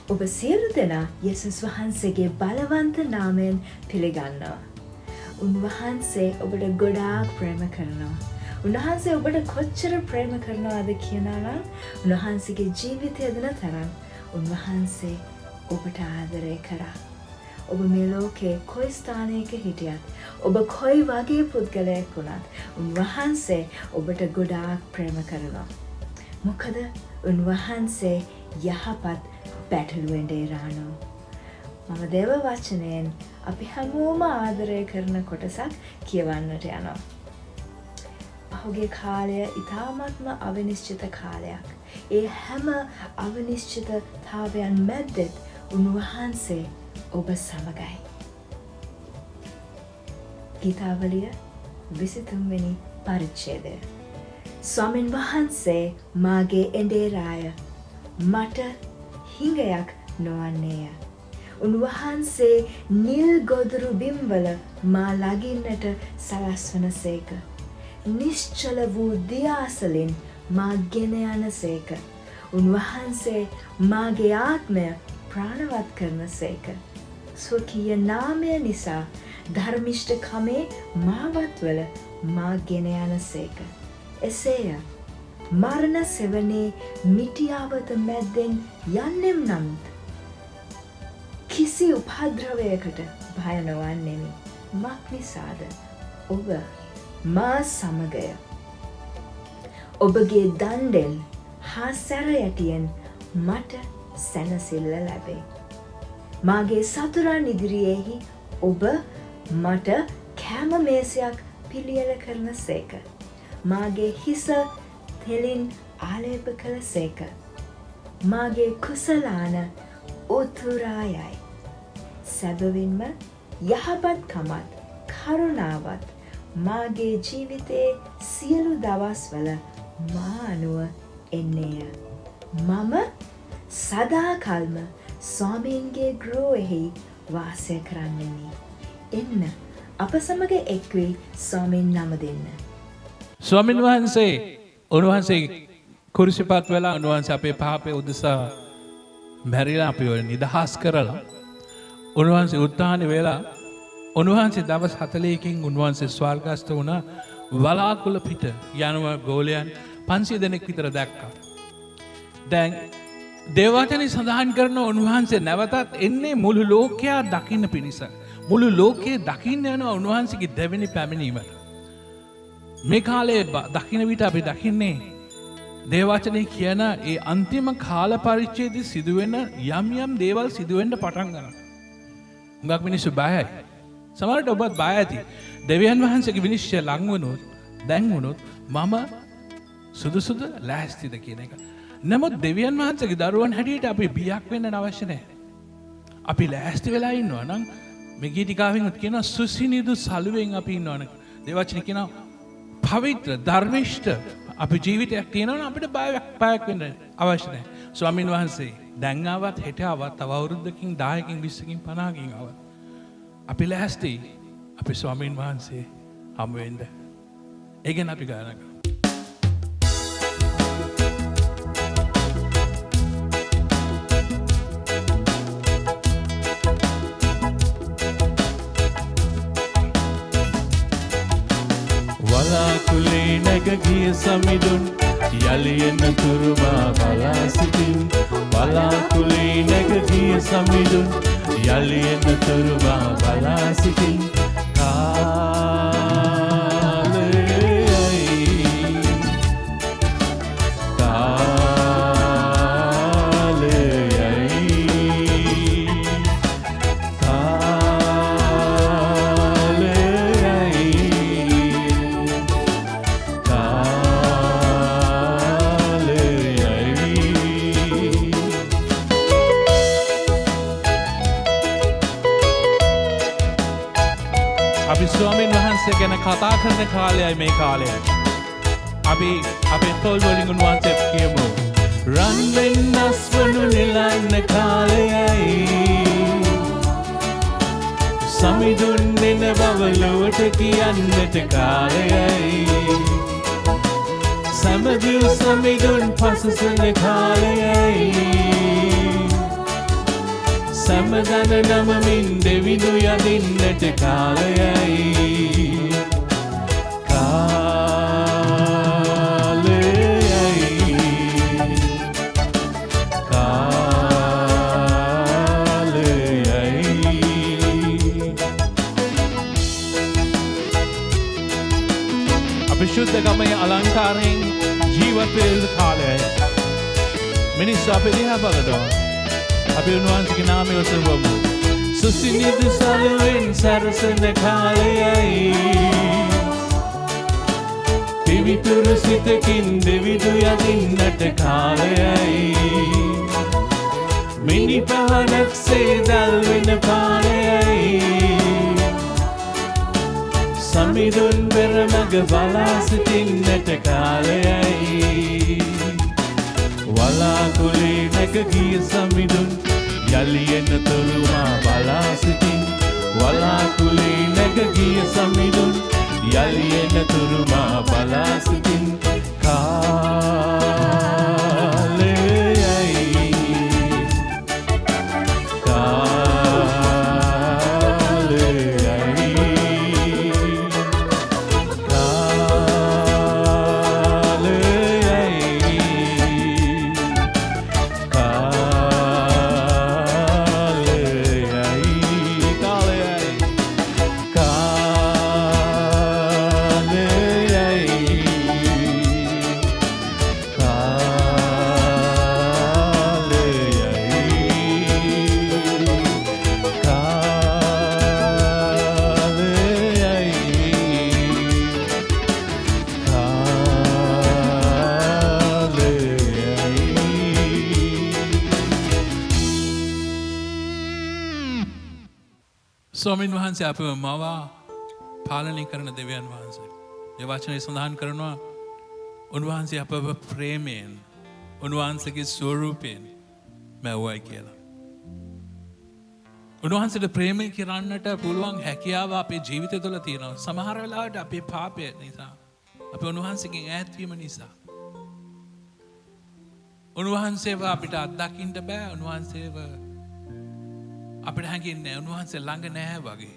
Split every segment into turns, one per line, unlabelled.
ඔබ සියලු දෙනා යේසුස් වහන්සේගේ බලවන්ත නාමයෙන් පිළිගන්නවා. උන්වහන්සේ ඔබට ගොඩාක් ප්‍රේම කරනවා. උන්වහන්සේ ඔබට කොච්චර ප්‍රේම කරනවාද කියනවා නම් උන්වහන්සේගේ ජීවිතය දෙන තරම් උන්වහන්සේ ඔබට ආදරය කරා. ඔබ මේ ලෝකේ කොයි ස්ථානයක හිටියත් ඔබ කොයි වගේ පුද්ගලයෙක් වුණත් උන්වහන්සේ ඔබට ගොඩාක් ප්‍රේම කරනවා. මොකද උන්වහන්සේ යහපත් පැටළුවෙන් ඩේරානෝ. මම දේව වචනයෙන් අපි හැමෝම ආදරය කරන කොටසක් කියවන්නට යනවා. පහුගිය කාලය ඉතාමත්ම අවිනිශ්චිත කාලයක්. ඒ හැම අවිනිශ්චිතතාවයන් මැද්දෙත් උන්වහන්සේ ඔබ සමගයි. ගීතාවලිය 23 වෙනි පරිච්ඡේදය. ස්වාමින් වහන්සේ මාගේ එඬේරාය, මට හිඟයක් නොවන්නේය. උන්වහන්සේ නිල් ගොදුරු බිම්වල මා ලගින්නට සලස්වන සේක. නිශ්චල වූ දියාසලින් මා ගෙන යන සේක. උන්වහන්සේ මාගේ ආත්මය ප්‍රාණවත් කරන සේක. ස්වකීය නාමය නිසා ධර්මිෂ්ඨකමේ මාවත්වල මා ගෙන යන සේක. එසේය මරණ සෙවනේ මිටියාවත මැද්දෙන් යන්නෙම් නමුත් කිසි උපද්‍රවයකට භය නොවන්නෙමි. මක් නිසාද? ඔබ මා සමගය. ඔබගේ දණ්ඩෙල් හා සැර යටියෙන් මට සැනසෙල්ල ලැබේ. මාගේ සතුරන් ඉදිරියේහි ඔබ මට කෑම මේසයක් පිළියෙල කරන සේක. මාගේ හිස තෙලින් ආලේප කළ සේක. මාගේ කුසලාන උතුරායයි. සැබවින්ම යහපත්කමත් කරුණාවත් මාගේ ජීවිතයේ සියලු දවස්වල මා අනුව එන්නේය. මම සදාකල්ම ස්වාමීන්ගේ ගෘහයෙහි වාසය කරන්නෙමි. එන්න අප සමග එක් වී ස්වාමීන් නම දෙන්න.
ස්වාමීන් වහන්සේ උන්වහන්සේ කුරුසිපත් වෙලා උන්වහන්සේ අපේ පාපේ උදෙසා මැරිලා අපිව නිදහස් කරලා උන්වහන්සේ උත්ථාන වෙලා උන්වහන්සේ දවස් 40කින් උන්වහන්සේ ස්වර්ගස්ත වුණා. වලාකුළු පිට යනවා ගෝලයන් 500 දෙනෙක් විතර දැක්කා. දැන් දේවවචනේ සඳහන් කරන උන්වහන්සේ නැවතත් එන්නේ මුළු ලෝකයා දකින්න පිණිස. මුළු ලෝකයේ දකින්න යනවා උන්වහන්සේගේ දෙවෙනි පැමිණීම. මේ කාලේ දකින්න විට අපි දකින්නේ දේවවචනේ කියන ඒ අන්තිම කාල පරිච්ඡේදයේ සිදුවෙන යම් යම් දේවල් සිදුවෙන්න පටන් ගන්නවා. හුඟක් මිනිස්සු බයයි. සමහරවිට ඔබත් බය ඇති. දෙවියන් වහන්සේගේ විනිශ්චය ලං වුණොත්, දැන් වුණොත් මම සුදුසුද ලෑස්තිද කියන එක. නමුත් දෙවියන් වහන්සේගේ දරුවන් හැටියට අපි බියක් වෙන්න අවශ්‍ය නැහැ. අපි ලෑස්ති වෙලා ඉන්නවා නම් මේ ගීතිකාවෙන් කියනවා සුසිනිදු සලුවෙන් අපි ඉන්නවනේ. දේවවචනේ කියනවා පවිත්‍ර ධර්මිෂ්ඨ අපි ජීවිතයක් තියෙනවා නම් අපිට බයක් වෙන්න අවශ්‍ය නැහැ. ස්වාමීන් වහන්සේ දැන් ආවත් හෙට ආවත් තව අවුරුද්දකින් 10කින් 20කින් 50කින් ආවත් අපි ලෑස්ති අපි ස්වාමීන් වහන්සේ හමු වෙන්න. ඒ ගැන අපි ගායනා කරමු.
වලාකුලේ නැග ගිය සමිඳුන් යලි එන තුරුමා බලා සිටින්. වලාකුලේ නැග ගිය සමිඳුන් යලි එන තුරුමා බලා සිටින්.
ස්වාමීන් වහන්සේ ගැන කතා කරන කාලයයි මේ කාලයයි. අපි අපේ තොල් වලින් උන්වහන්සේ කියමු.
රන් වෙන්නස් වනු නෙලන්න කාලයයි. සමිඳුන් දෙන බවලුවට කියන්නට කාලයයි. සමදිව් සමිඳුන් පසුසන කාලයයි. සමදන නමමින් දෙවිඳු යදින්නට කාලයයි
විශුද්ධකමේ අලංකාරයෙන් ජීවත් වෙන කාලයයි. මිනිස්සු අපේ දිහා බලනවා. අපි උන්වහන්සේගේ නාමය ඔසවමු.
සුසිනිද සලුවෙන් සරසන කාලයයි. පිවිතුරු සිතකින් දෙවිදු යදින්නට කාලයයි. මිනි පහනක් සේදල් වෙන පාලයයි. සමිඳුන් පෙරමග බලා සිටින්නට කාලයයි. වලාකුළේ නැග ගිය සමිඳුන් යලි එනතුරු මා බලා සිටින්. වලාකුළේ නැග ගිය සමිඳුන් යලි එනතුරු මා බලා සිටින්.
ස්වාමීන් වහන්සේ අපව මවා පාලනය කරන දෙවියන් වහන්සේ. ඒ වචනේ සඳහන් කරනවා උන්වහන්සේ අපව ප්‍රේමයෙන් උන්වහන්සේගේ ස්වරූපයෙන් මැවුවයි කියලා. උන්වහන්සේට ප්‍රේමය කරන්නට පුළුවන් හැකියාව අපේ ජීවිතය තුළ තියෙනවා. සමහර වෙලාවට අපේ පාපය නිසා, අපේ උන්වහන්සේගෙන් ඈත් වීම නිසා උන්වහන්සේව අපිට අත්දකින්න බෑ. උන්වහන්සේව අපිට හැඟෙන්නේ උන්වහන්සේ ළඟ නැහැ වගේ.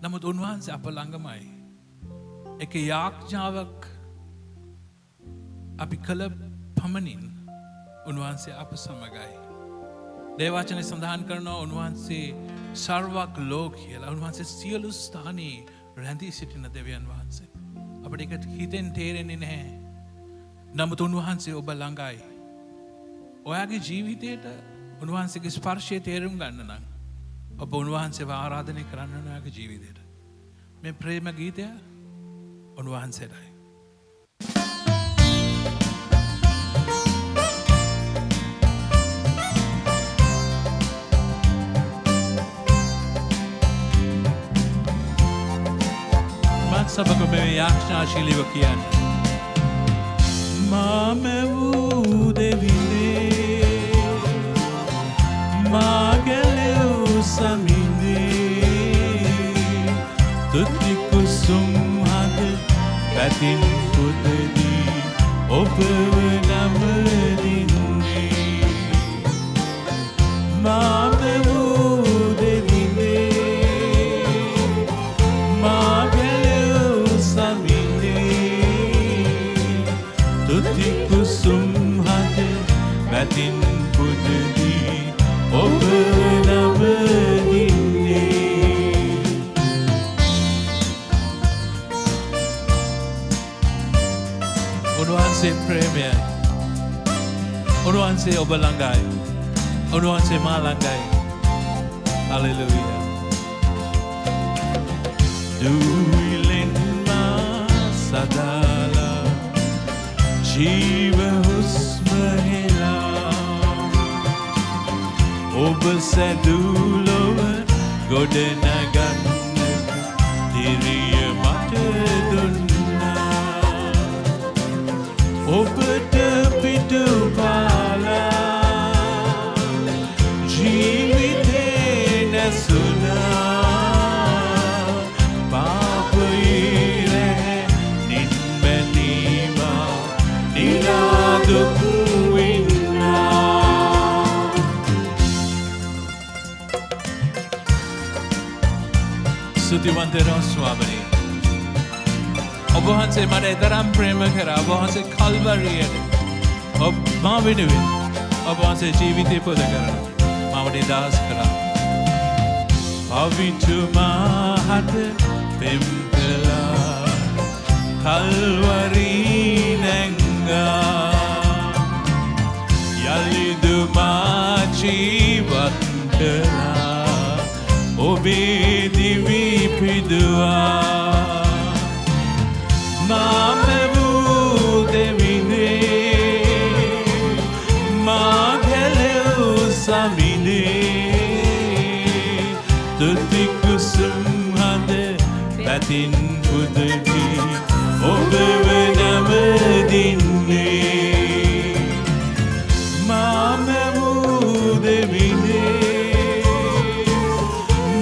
නමුත් උන්වහන්සේ අප ළඟමයි. එක යාඥාවක් අපි කළ පමණින් උන්වහන්සේ අප සමගයි. දේවචනේ සඳහන් කරනවා උන්වහන්සේ සර්වක් ලෝක කියලා. උන්වහන්සේ සියලු ස්ථානයේ රැඳී සිටින දෙවියන් වහන්සේ. අපිට ඒක හිතෙන් තේරෙන්නේ නැහැ. නමුත් උන්වහන්සේ ඔබ ළඟයි. ඔයාගේ ජීවිතයට උන්වහන්සේගේ ස්පර්ශය තේරුම් ගන්න නම් ඔබ උන්වහන්සේව ආරාධනය කරන්න ඕන ඔයාගේ ජීවිතයට. මේ ප්‍රේම ගීතය උන්වහන්සේටයි. මත් සබක මේ යාඥාශීලීව කියන්න.
මාම වූ දෙවිනේ මාගලෙව් සමිඳේ තුති කුසුම් හද පැතින් පුදදී ඔබව නමදින්නේ. මාම වූ දෙවිනේ මාගලෙව් සමිඳේ තුති කුසුම් හද පැතින් පුදදී ඔබ නමදින්නේ.
උන්වහන්සේ ප්‍රේමයයි. උන්වහන්සේ ඔබ ළඟයි. උන්වහන්සේ මා ළඟයි. හලෙලූයා.
දුවිලෙන් මා සදාලා ජීව හුස්ම හෙලා ඔබ සැදුලොව ගොඩනගන්න දිරිය මට දුන්නා. ඔබට පිටු පාලා ජීවිතේ නැසුනා. පාපයේ රැ නින්බැනීමා නිරාදුක් වින්නා.
ස්තුතිවන්ත වෙනවා ස්වාමීනි. ඔබ වහන්සේ මට එතරම් ප්‍රේම කරා. ඔබ වහන්සේ කල්වරියට ඔබ මා වෙනුවෙන් ඔබ වහන්සේ ජීවිතය පුද කරනවා. මාව නිදහස් කරා. පවිතුමාහට පෙම් කළා කල්වරි නැංගා යලිදුමා ජීවත් කළා ඔබේ දිවි පිදුවා මාම වූ දෙවිනේ මා ගැලව් සමිනේ තුති කුසුම් හඳ පැතින් පුදවී ඔබ වෙනම දින්නේ මාම වූ දෙවිනේ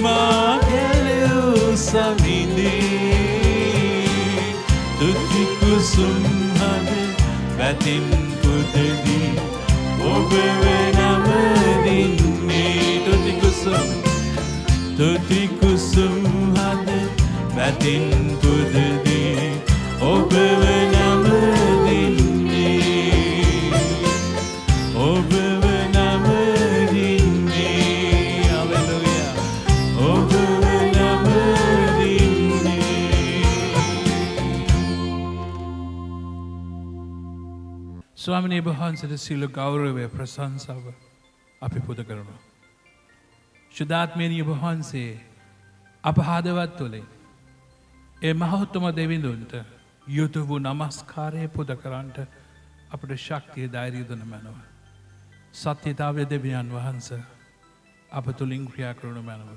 මා ගැලව් සමිනේ තුති කුසුම් හඳ පැතින් පුදවී ඔබ වෙනම දින්නේ තුති කුසුම් හඳ පැතින් පුදවී ඔබ වෙනම දින්නේ ඔබ වෙනම දින්නේ හලෙලූයා ඔබ වෙනම දින්නේ. ස්වාමිනේ වහන්සේට සියලු ගෞරවය ප්‍රශංසාව අපි පුද කරනවා. ශුද්ධාත්මයනි වහන්සේ අප හදවත් තුළින් ඒ මහෞත්තම දෙවිඳුන්ට යුතු වූ නමස්කාරය පුද කරන්නට අපට ශක්තිය ධෛර්යය දෙන මැනව. සත්‍යතාවය දෙවියන් වහන්සේ අප තුළින් ක්‍රියා කරනු මැනව.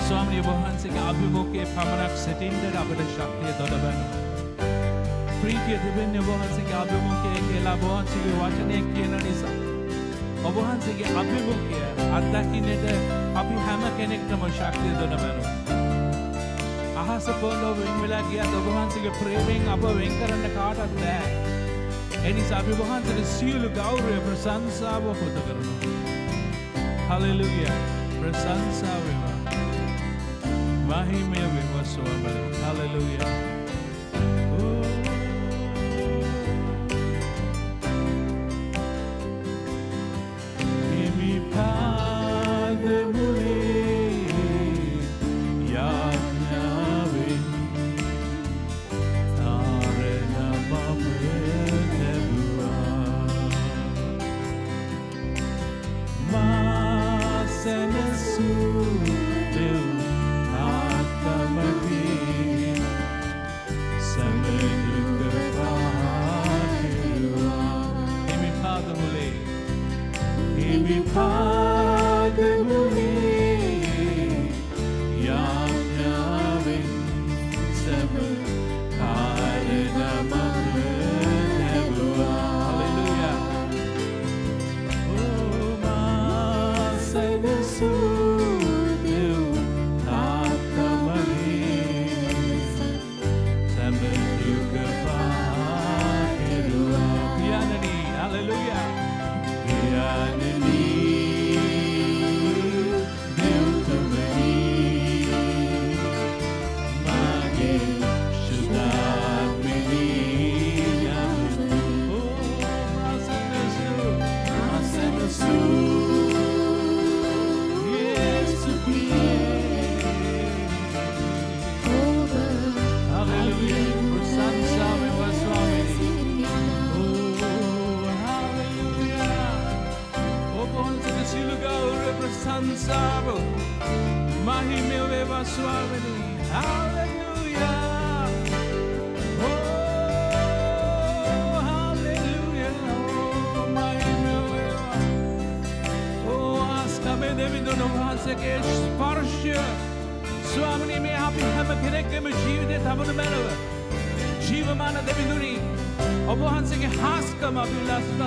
ස්වාමීන් වහන්සේගේ අභිමුඛයේ පමණක් සිටින්නට අපට ශක්තිය දොඩවනවා. ප්‍රීතිය දෙන්නේ වහන්සේගේ අභිමුඛයේ කියලා වහන්සේගේ වචනය කියන නිසා. ඔබ වහන්සේගේ අභිමුඛය අත්දකින්නට අපි හැම කෙනෙක්ටම ශක්තිය දෙන බැලුව. අහස පොළොව වෙන් වෙලා ගියත් ඔබ වහන්සේගේ ප්‍රේමයෙන් අප වෙන් කරන්න කාටවත් බෑ. ඒ නිසා අපි වහන්සේට සියලු ගෞරවය ප්‍රශංසාව පුද කරනවා. හලෙලූයා. ප්‍රශංසාව වේවා. මහිමය වේවා ස්වාමී. හලෙලූයා.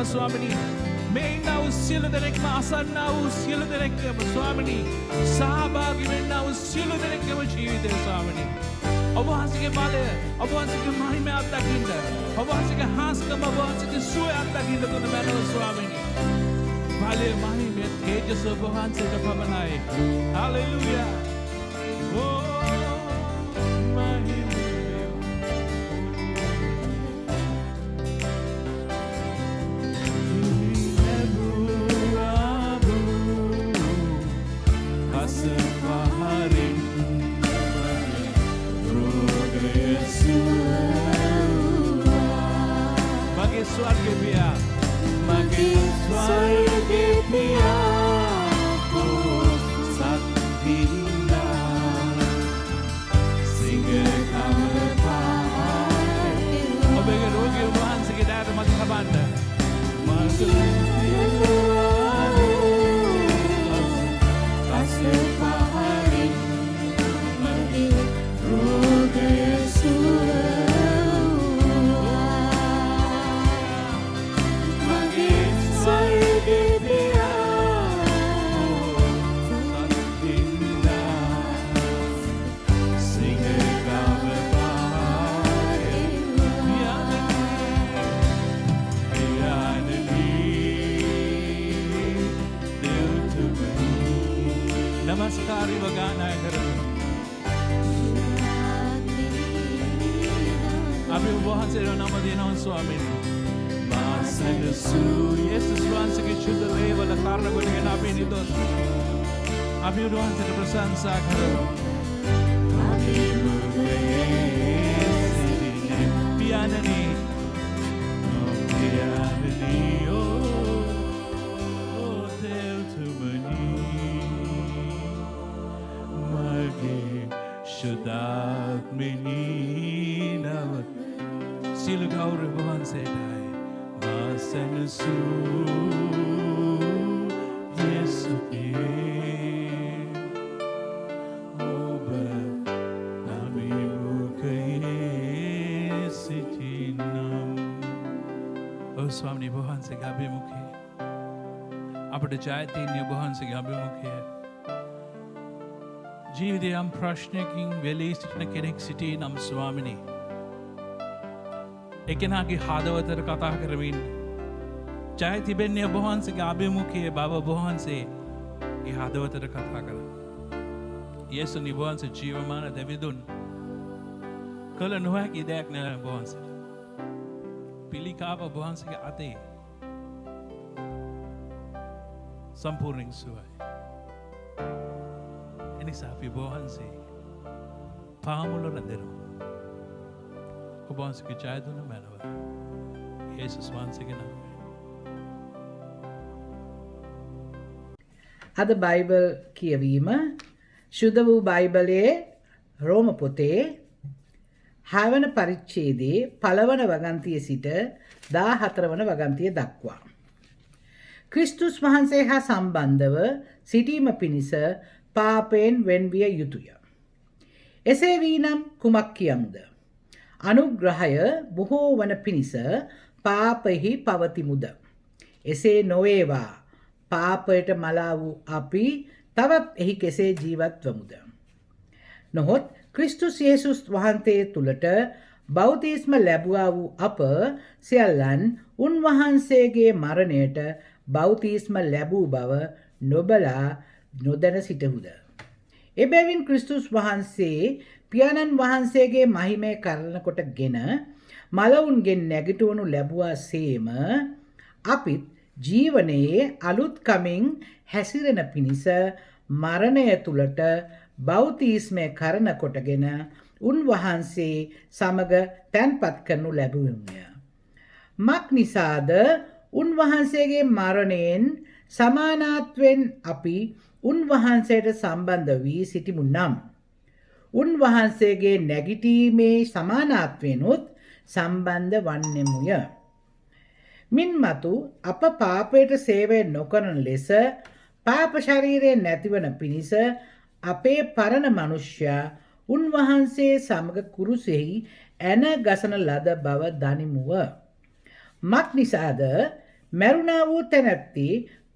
ස්වාමිනී මේ ඉන්නා වූ සියලු දෙනෙක්ම අසන්නා වූ සියලු දෙනෙක්ම ස්වාමිනී සහභාගී වෙන්නා වූ සියලු දෙනෙක්ම ජීවිතේ ස්වාමිනී ඔබ වහන්සේගේ බලය ඔබ වහන්සේගේ මහිමය අත්දකින්න ඔබ වහන්සේගේ හාස්කම ඔබ වහන්සේගේ සුවය අත්දකින්න තුන බැලුව ස්වාමිනී බලය මහිමය තේජස ඔබ වහන්සේට පමණයි හලෙලූයා ස්වාමීනි වහන්සේගේ අභිමුඛය අපට ජයතින්නේ වහන්සේගේ අභිමුඛය ජීවිතේ යම් ප්‍රශ්නයකින් වෙලී සිටින කෙනෙක් සිටී නම් ස්වාමිනී. එකෙනාගේ හදවතට කතා කරමින් ජය තිබෙන්නේ ඔබ වහන්සේගේ අභිමුඛයේ බව ඔබ වහන්සේ ඒ හදවතට කතා කළා. යේසුනි ඔබ වහන්සේ ජීවමාන දෙවිඳුන් කළ නොහැකි දෙයක් නෑ ඔබ වහන්සේට. පිළිකාව ඔබ වහන්සේගේ අතේ සම්පූර්ණයෙන් සුවයි. එනිසා අපි ඔබ වහන්සේ පාමුල රැඳෙනවා. ඔබ වහන්සේගේ ජය දුන මැනව යේසුස් වහන්සේගේ නාමයෙන්.
අද බයිබල් කියවීම ශුද්ධ වූ බයිබලයේ රෝම පොතේ 6 වන පරිච්ඡේදයේ 5 වන වගන්තිය සිට 14 වන වගන්තිය දක්වා ක්‍රිස්තුස් වහන්සේ හා සම්බන්ධව සිටීම පිණිස පාපයෙන් වෙන්විය යුතුය. එසේ වීනම් කුමක් කියමුද? අනුග්‍රහය බොහෝ වන පිණිස පාපෙහි පවතිමුද? එසේ නොවේවා. පාපයට මලා වූ අපි තවත් එහි කෙසේ ජීවත් වමුද? නොහොත් ක්‍රිස්තුස් යේසුස් වහන්සේ තුළට බෞතිස්ම ලැබුවා වූ අප සියල්ලන් උන්වහන්සේගේ මරණයට බෞතිස්ම ලැබූ බව නොබලා නොදැන සිටහුද? එබැවින් ක්‍රිස්තුස් වහන්සේ පියාණන් වහන්සේගේ මහිමය කරන කොටගෙන මලවුන්ගෙන් නැගිටවනු ලැබුවා සේම අපිත් ජීවනයේ අලුත්කමින් හැසිරෙන පිණිස මරණය තුළට බෞතිස්මය කරන කොටගෙන උන්වහන්සේ සමග තැන්පත් කරනු ලැබුවෙමුය. මක් නිසාද උන්වහන්සේගේ මරණයෙන් සමානාත්වෙන් අපි උන්වහන්සේට සම්බන්ධ වී සිටිමු නම් උන්වහන්සේගේ නැගිටීමේ සමානාත්වෙනුත් සම්බන්ධ වන්නෙමුය. මින්මතු අප පාපයට සේවය නොකරන ලෙස පාප ශරීරයෙන් නැතිවන පිණිස අපේ පරණ මනුෂ්‍යයා උන්වහන්සේ සමග කුරුසෙහි ඇන ගසන ලද බව දනිමුව. මක් නිසාද මැරුණා වූ තැනැත්ති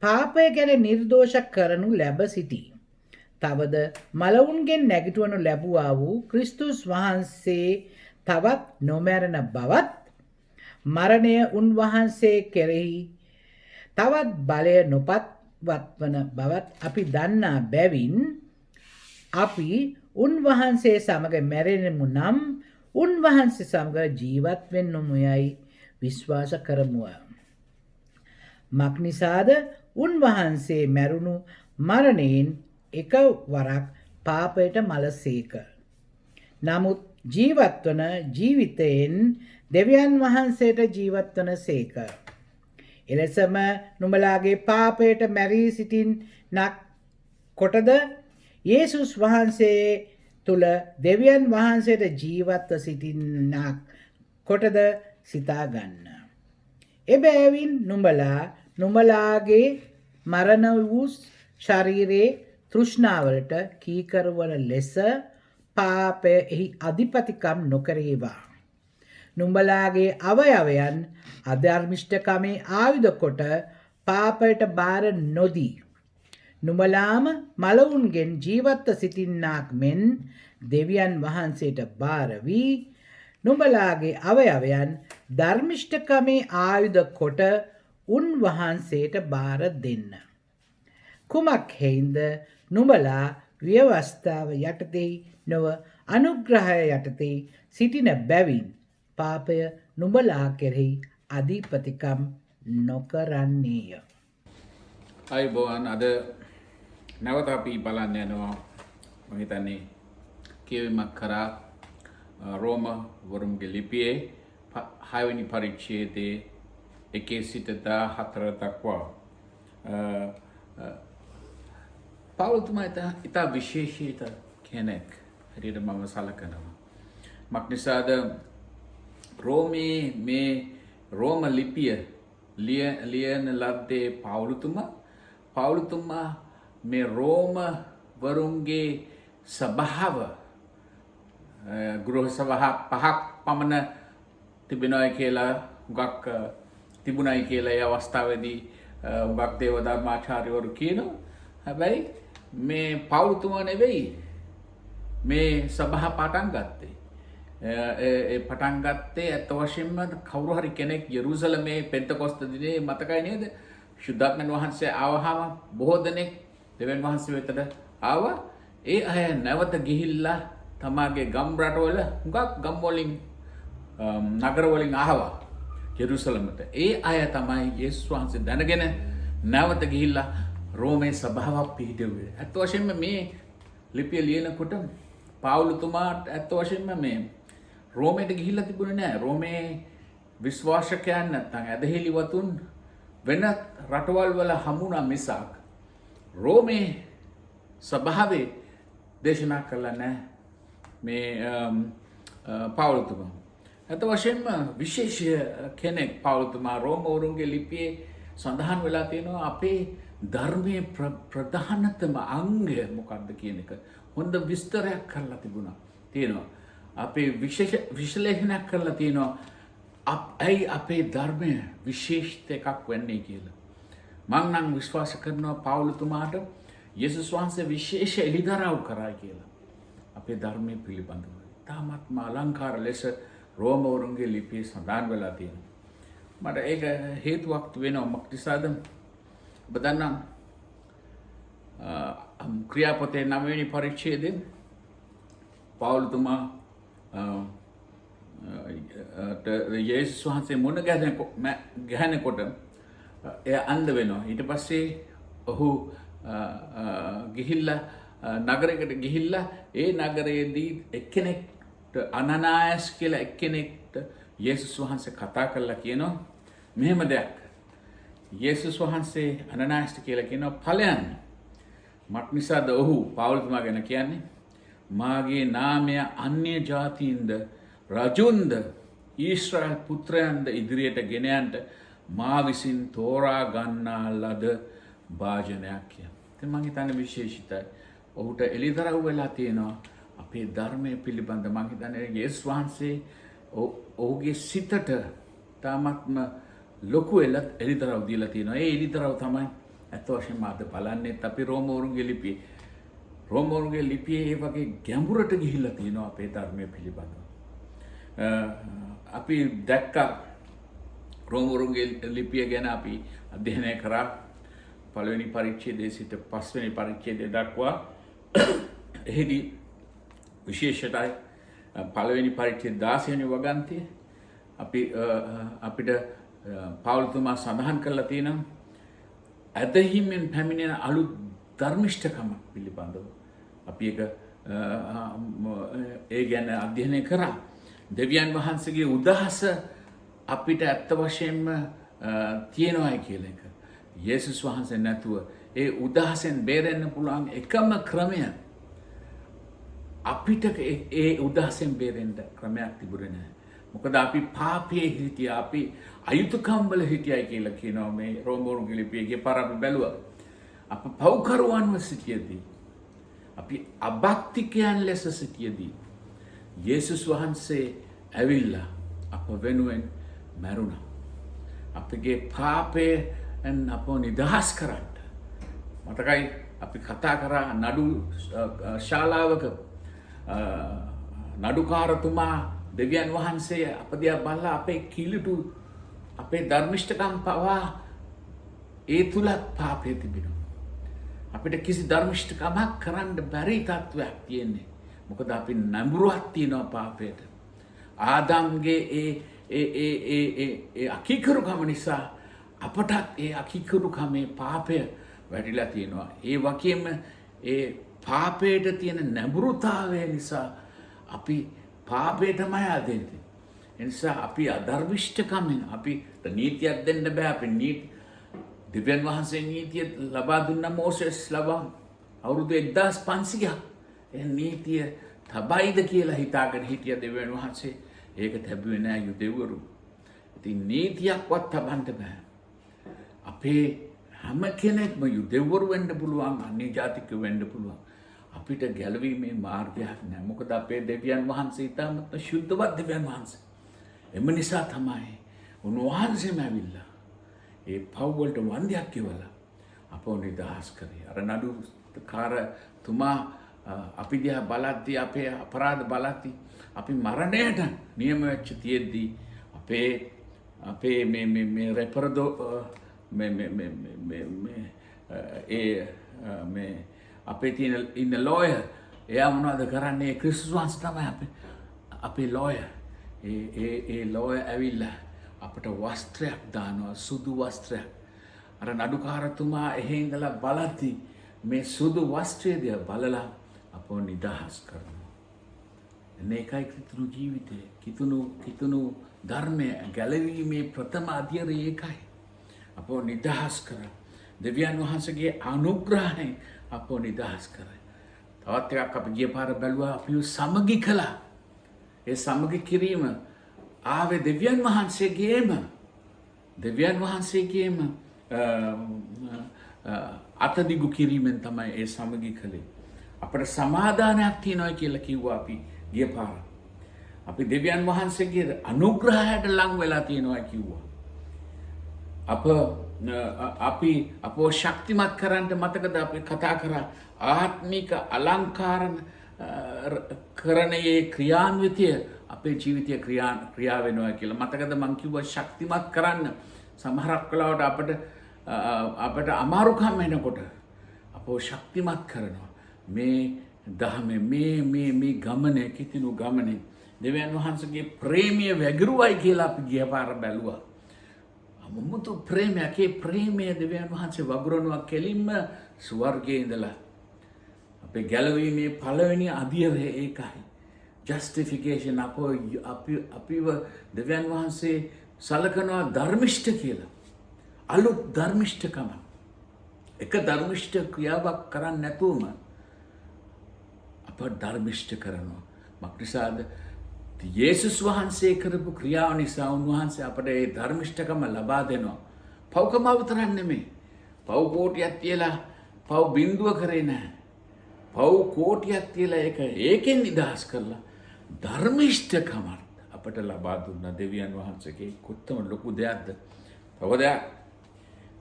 පාපය ගැන නිර්දෝෂ කරනු ලැබ සිටී. තවද මලවුන්ගෙන් නැගිටවනු ලැබුවා වූ ක්‍රිස්තුස් වහන්සේ තවත් නොමැරෙන බවත් මරණය උන්වහන්සේ කෙරෙහි තවත් බලය නොපත්වත්වන බවත් අපි දන්නා බැවින් අපි උන්වහන්සේ සමග මැරෙනෙමු නම් උන්වහන්සේ සමග ජීවත් වෙන්නෙමුයයි විශ්වාස කරමුව. මක් නිසාද උන්වහන්සේ මැරුණු මරණයෙන් එකවරක් පාපයට මලසේක. නමුත් ජීවත්වන ජීවිතයෙන් දෙවියන් වහන්සේට ජීවත්වන සේක. එලෙසම නුඹලාගේ පාපයට මැරී සිටින්නක් කොටද යේසුස් වහන්සේ තුළ දෙවියන් වහන්සේට ජීවත්ව සිටින්නක් කොටද සිතාගන්න. එබැවින් නුඹලාගේ මරණ වූ ශරීරයේ තෘෂ්ණාවලට කීකරවන ලෙස පාපය එහි අධිපතිකම් නොකරේවා. නුඹලාගේ අවයවයන් අධර්මිෂ්ඨකමේ ආයුධ කොට පාපයට බාර නොදී නුඹලාම මලවුන්ගෙන් ජීවත්ව සිටින්නාක් මෙන් දෙවියන් වහන්සේට බාර වී නුඹලාගේ අවයවයන් ධර්මිෂ්ඨකමේ ආයුධ කොට උන්වහන්සේට බාර දෙන්න. කුමක් හේින්ද නුඹලා ව්‍යවස්ථාව යටතේ නොව අනුග්‍රහය යටතේ සිටින බැවින් පාපය නුඹලා කෙරෙහි අධිපතිකම් නොකරන්නේය.
අයිබෝවන් අද නැවත අපි බලන්න යනවා මම හිතන්නේ කියවීමක් කරා රෝම වරුන්ගේ ලිපියේ 6 වෙනි පරිච්ඡේදයේ 1 සිට 14 දක්වා පවුල්තුමා ඉතා විශේෂීත කෙනෙක් හැටියට මම සලකනවා. මක් නිසාද රෝමේ මේ රෝම ලිපිය ලියන ලද්දේ පවුලුතුමා මේ රෝම වරුන්ගේ සභාව ගෘහ සභා 5ක් පමණ තිබෙනයි කියලා හුඟක් තිබුණයි කියලා ඒ අවස්ථාවේදී හුඟක් දේව ධර්මාචාර්යවරු කියනවා. හැබැයි මේ පවුලුතුමා නෙවෙයි මේ සභහ පටන් ගත්තේ. පටන් ගත්තේ ඇත්ත වශයෙන්ම කවුරු හරි කෙනෙක් යෙරුසලමේ පෙන්තකොස්ත දිනේ මතකයි නේද? ශුද්ධාත්මයන් වහන්සේ ආවහම බොහෝ දෙනෙක් දෙවියන් වහන්සේ වෙතට ආවා. ඒ අය නැවත ගිහිල්ලා තමාගේ ගම් රටවල හුඟක් ගම් වලින් නගර වලින් ආවා යෙරුසලමට. ඒ අය තමයි යේසුස් වහන්සේ දැනගෙන නැවත ගිහිල්ලා රෝමේ සභාවක් පිහිටුවේ. ඇත්ත වශයෙන්ම මේ ලිපිය ලියනකොට පාවුලුතුමාට ඇත්ත වශයෙන්ම මේ රෝමයට ගිහිල්ලා තිබුණේ නැහැ. රෝමේ විශ්වාසකයන් නැත්නම් ඇදහිලිවතුන් වෙනත් රටවල් වල හමුණා මිසක් රෝමේ සභාවේ දේශනා කළා නැහැ මේ පාවුලුතුමා. ඇත්ත වශයෙන්ම විශේෂ කෙනෙක් පාවුලුතුමා. රෝමවරුන්ගේ ලිපියේ සඳහන් වෙලා තියෙනවා අපේ ධර්මයේ ප්‍රධානතම අංගය මොකක්ද කියන එක හොඳ විස්තරයක් කරලා තිබුණා තියෙනවා. අපේ විශ්ලේෂණයක් කරලා තියෙනවා ඇයි අපේ ධර්මය විශේෂිත එකක් වෙන්නේ කියලා. මං නම් විශ්වාස කරනවා පාවුලුතුමාට යේසුස් වහන්සේ විශේෂ එළිදරව් කරා කියලා. අපේ ධර්මයේ පිළිබඳව තාමත්ම අලංකාර ලෙස රෝමවරුන්ගේ ලිපියේ සඳහන් වෙලා තියෙනවා. මට ඒක හේතුවක් වෙනවා. මොකද නිසාද? ඔබ දන්නා ක්‍රියාපොතේ 9 වෙනි පරිච්ඡේදයේ පාවුලුතුමා යේසුස් වහන්සේ මුණ ගැහෙනකොට එයා අන්ධ වෙනවා. ඊට පස්සේ ඔහු ගිහිල්ලා නගරයකට ගිහිල්ලා ඒ නගරයේදී එක්කෙනෙක්ට අනනායස් කියලා එක්කෙනෙක්ට යේසුස් වහන්සේ කතා කරලා කියනවා මෙහෙම දෙයක්. යේසුස් වහන්සේ අනනායස්ට කියලා කියනවා ඵලයන්. මට නිසාද ඔහු පාවුලුතුමා ගැන කියන්නේ මාගේ නාමය අන්‍ය ජාතීන්ද රජුන්ද ඊශ්‍රායල් පුත්‍රයන්ද ඉදිරියට ගෙන යන්න මා විසින් තෝරා ගන්නා ලද භාජනයක් කියලා. ඉතින් මම හිතන්නේ විශේෂිතයි. ඔහුට එළිදරව් වෙලා තියෙනවා අපේ ධර්මයේ පිළිබඳ. මම හිතන්නේ යේසුස් වහන්සේ ඔහුගේ සිතට තාමත්ම ලොකු එළිදරව් දීලා තියෙනවා. ඒ එළිදරව් තමයි ඇත්ත වශයෙන්ම අද බලන්නේ අපි රෝමවරුන්ගේ ලිපියේ. රෝමවරුන්ගේ ලිපියේ ඒ වගේ ගැඹුරට ගිහිල්ලා තියෙනවා අපේ ධර්මයේ පිළිබඳව. අපි දැක්කා රෝමවරුන්ගේ ලිපිය ගැන අපි අධ්‍යයනය කරා. පළවෙනි පරිච්ඡේදයේ සිට පස්වෙනි පරිච්ඡේදය දක්වා. එහිදී විශේෂයි පළවෙනි පරිච්ඡේද 16 වෙනි වගන්තිය අපිට පාවුලුතුමා සඳහන් කරලා තියෙනවා ඇදහිීමෙන් පැමිණෙන අලුත් ධර්මිෂ්ඨකම පිළිබඳව අපි ඒ ගැන අධ්‍යයනය කරා. දෙවියන් වහන්සේගේ උදහස අපිට ඇත්ත වශයෙන්ම තියෙනවායි කියලා එක. යේසුස් වහන්සේ නැතුව ඒ උදහසෙන් බේරෙන්න පුළුවන් එකම ක්‍රමය අපිට ඒ උදහසෙන් බේරෙන්න ක්‍රමයක් තිබුණේ නැහැ. මොකද අපි පාපයේ හිටියා, අපි අයුතුකම් වල හිටියයි කියලා කියනවා මේ රෝමවරුන්ගේ ලිපියේ පාර අපි බැලුවා. අප පව්කරුවන්ව සිටියදී, අපි අභක්තිකයන් ලෙස සිටියදී යේසුස් වහන්සේ ඇවිල්ලා අප වෙනුවෙන් මැරුණා. අපගේ පාපයෙන් අපව නිදහස් කරන්න. මතකයි අපි කතා කරා නඩු ශාලාවක නඩුකාරතුමා දෙවියන් වහන්සේ අප දිහා බලලා අපේ කිලිටු අපේ ධර්මිෂ්ඨකම් පවා ඒ තුලත් පාපය තිබෙනවා. අපිට කිසි ධර්මිෂ්ඨකමක් කරන්න බැරි තත්වයක් තියෙන්නේ. මොකද අපි නඹුරුවක් තියෙනවා පාපයට. ආදම්ගේ ඒ අකීකරුකම නිසා අපටත් ඒ අකීකරුකමේ පාපය වැඩිලා තියෙනවා. ඒ වගේම ඒ පාපයට තියෙන නැඹුරුතාවය නිසා අපි පාපයටමයි ආදෙන්නේ. ඒ නිසා අපි අධර්මිෂ්ඨකමෙන් අපිට නීතියක් දෙන්න බෑ. අපි දෙවියන් වහන්සේ නීතිය ලබා දුන්න මෝසෙස් ලබා අවුරුදු 1500ක් ඒ නීතිය තබයිද කියලා හිතාගෙන හිටිය දෙවියන් වහන්සේ. ඒක තැබුවේ නෑ යුදෙව්වරු. ඉතින් නීතියක්වත් තබන්න බෑ. අපේ හැම කෙනෙක්ම යුදෙව්වරු වෙන්න පුළුවන්, අන්‍ය ජාතිකයෝ වෙන්න පුළුවන්. අපිට ගැලවීමේ මාර්ගයක් නෑ. මොකද අපේ දෙවියන් වහන්සේ ඉතාමත් ශුද්ධවත් දෙවියන් වහන්සේ. එම නිසා තමයි උන්වහන්සේම ඇවිල්ලා ඒ පව් වලට වන්දියක් කියවලා අපව නිදහස් කරේ. අර නඩුකාරතුමා අපි දිහා බලද්දී අපේ අපරාධ බලද්දී අපි මරණයට නියම වෙච්ච තියෙද්දී අපේ මේ රෙපරදෝ මේ අපේ තියෙන ඉන්න ලෝයර් එයා මොනවද කරන්නේ? ක්‍රිස්තුස් වහන්සේ තමයි අපේ ලෝයර්. ඒ ලෝයර් ඇවිල්ලා අපට වස්ත්‍රයක් දානවා, සුදු වස්ත්‍රයක්. අර නඩුකාරතුමා එහෙ ඉඳලා බලද්දී මේ සුදු වස්ත්‍රය දිහා බලලා අපව නිදහස් කරනවා. මේකයි කිතුණු ජීවිතය. කිතුණු ධර්මය ගැලවීමේ ප්‍රථම අධ්‍යයනය ඒකයි. අපව නිදහස් කරන දෙවියන් වහන්සේගේ අනුග්‍රහයෙන් අපව නිදහස් කරයි. තවත් එකක් අපි ගිය පාර බැලුවා අපි සමගි කළා. ඒ සමගි කිරීම ආවේ දෙවියන් වහන්සේගේම අතදිගු කිරීමෙන් තමයි ඒ සමගි කළේ. අපට සමාදානයක් තියෙනවා කියලා කිව්වා අපි ගිය පාර. අපි දෙවියන් වහන්සේගේ අනුග්‍රහයට ලං වෙලා තියෙනවා කිව්වා. අපි අපව ශක්තිමත් කරන්න මතකද අපි කතා කරා ආත්මික අලංකාරණ කරණයේ ක්‍රියාන්විතය අපේ ජීවිතය ක්‍රියා වෙනවා කියලා. මතකද මං කිව්වා ශක්තිමත් කරන්න සමහරක් වෙලාවට අපට අමාරුකම් එනකොට අපව ශක්තිමත් කරනවා. මේ දහමේ මේ ගමනේ කිතුණු ගමනේ දෙවියන් වහන්සේගේ ප්‍රේමය වැගිරුවයි කියලා අපි ගිය පාර බැලුවා. අමුතු ප්‍රේමයක්. ඒ ප්‍රේමය දෙවියන් වහන්සේ වගුරනවා කෙලින්ම ස්වර්ගයේ ඉඳලා. අපේ ගැලවීමේ පළවෙනි අධ්‍යයනය ඒකයි. ජස්ටිෆිකේෂන් අපිව දෙවියන් වහන්සේ සලකනවා ධර්මිෂ්ඨ කියලා. අලුත් ධර්මිෂ්ඨකම. එක ධර්මිෂ්ඨ ක්‍රියාවක් කරන්නේ නැතුවම අප ධර්මිෂ්ඨ කරනවා. මක්නිසාද? යේසුස් වහන්සේ කරපු ක්‍රියාව නිසා උන්වහන්සේ අපට ඒ ධර්මිෂ්ඨකම ලබා දෙනවා. පව්කම විතරක් නෙමෙයි. පව් කෝටියක් තියලා පව් බිඳුව කරේ නැහැ. පව් කෝටියක් තියලා ඒකෙන් නිදහස් කරලා ධර්මිෂ්ඨකම අපට ලබා දුන්න දෙවියන් වහන්සේගේ කොත්තම ලොකු දෙයක්ද? තව දෙයක්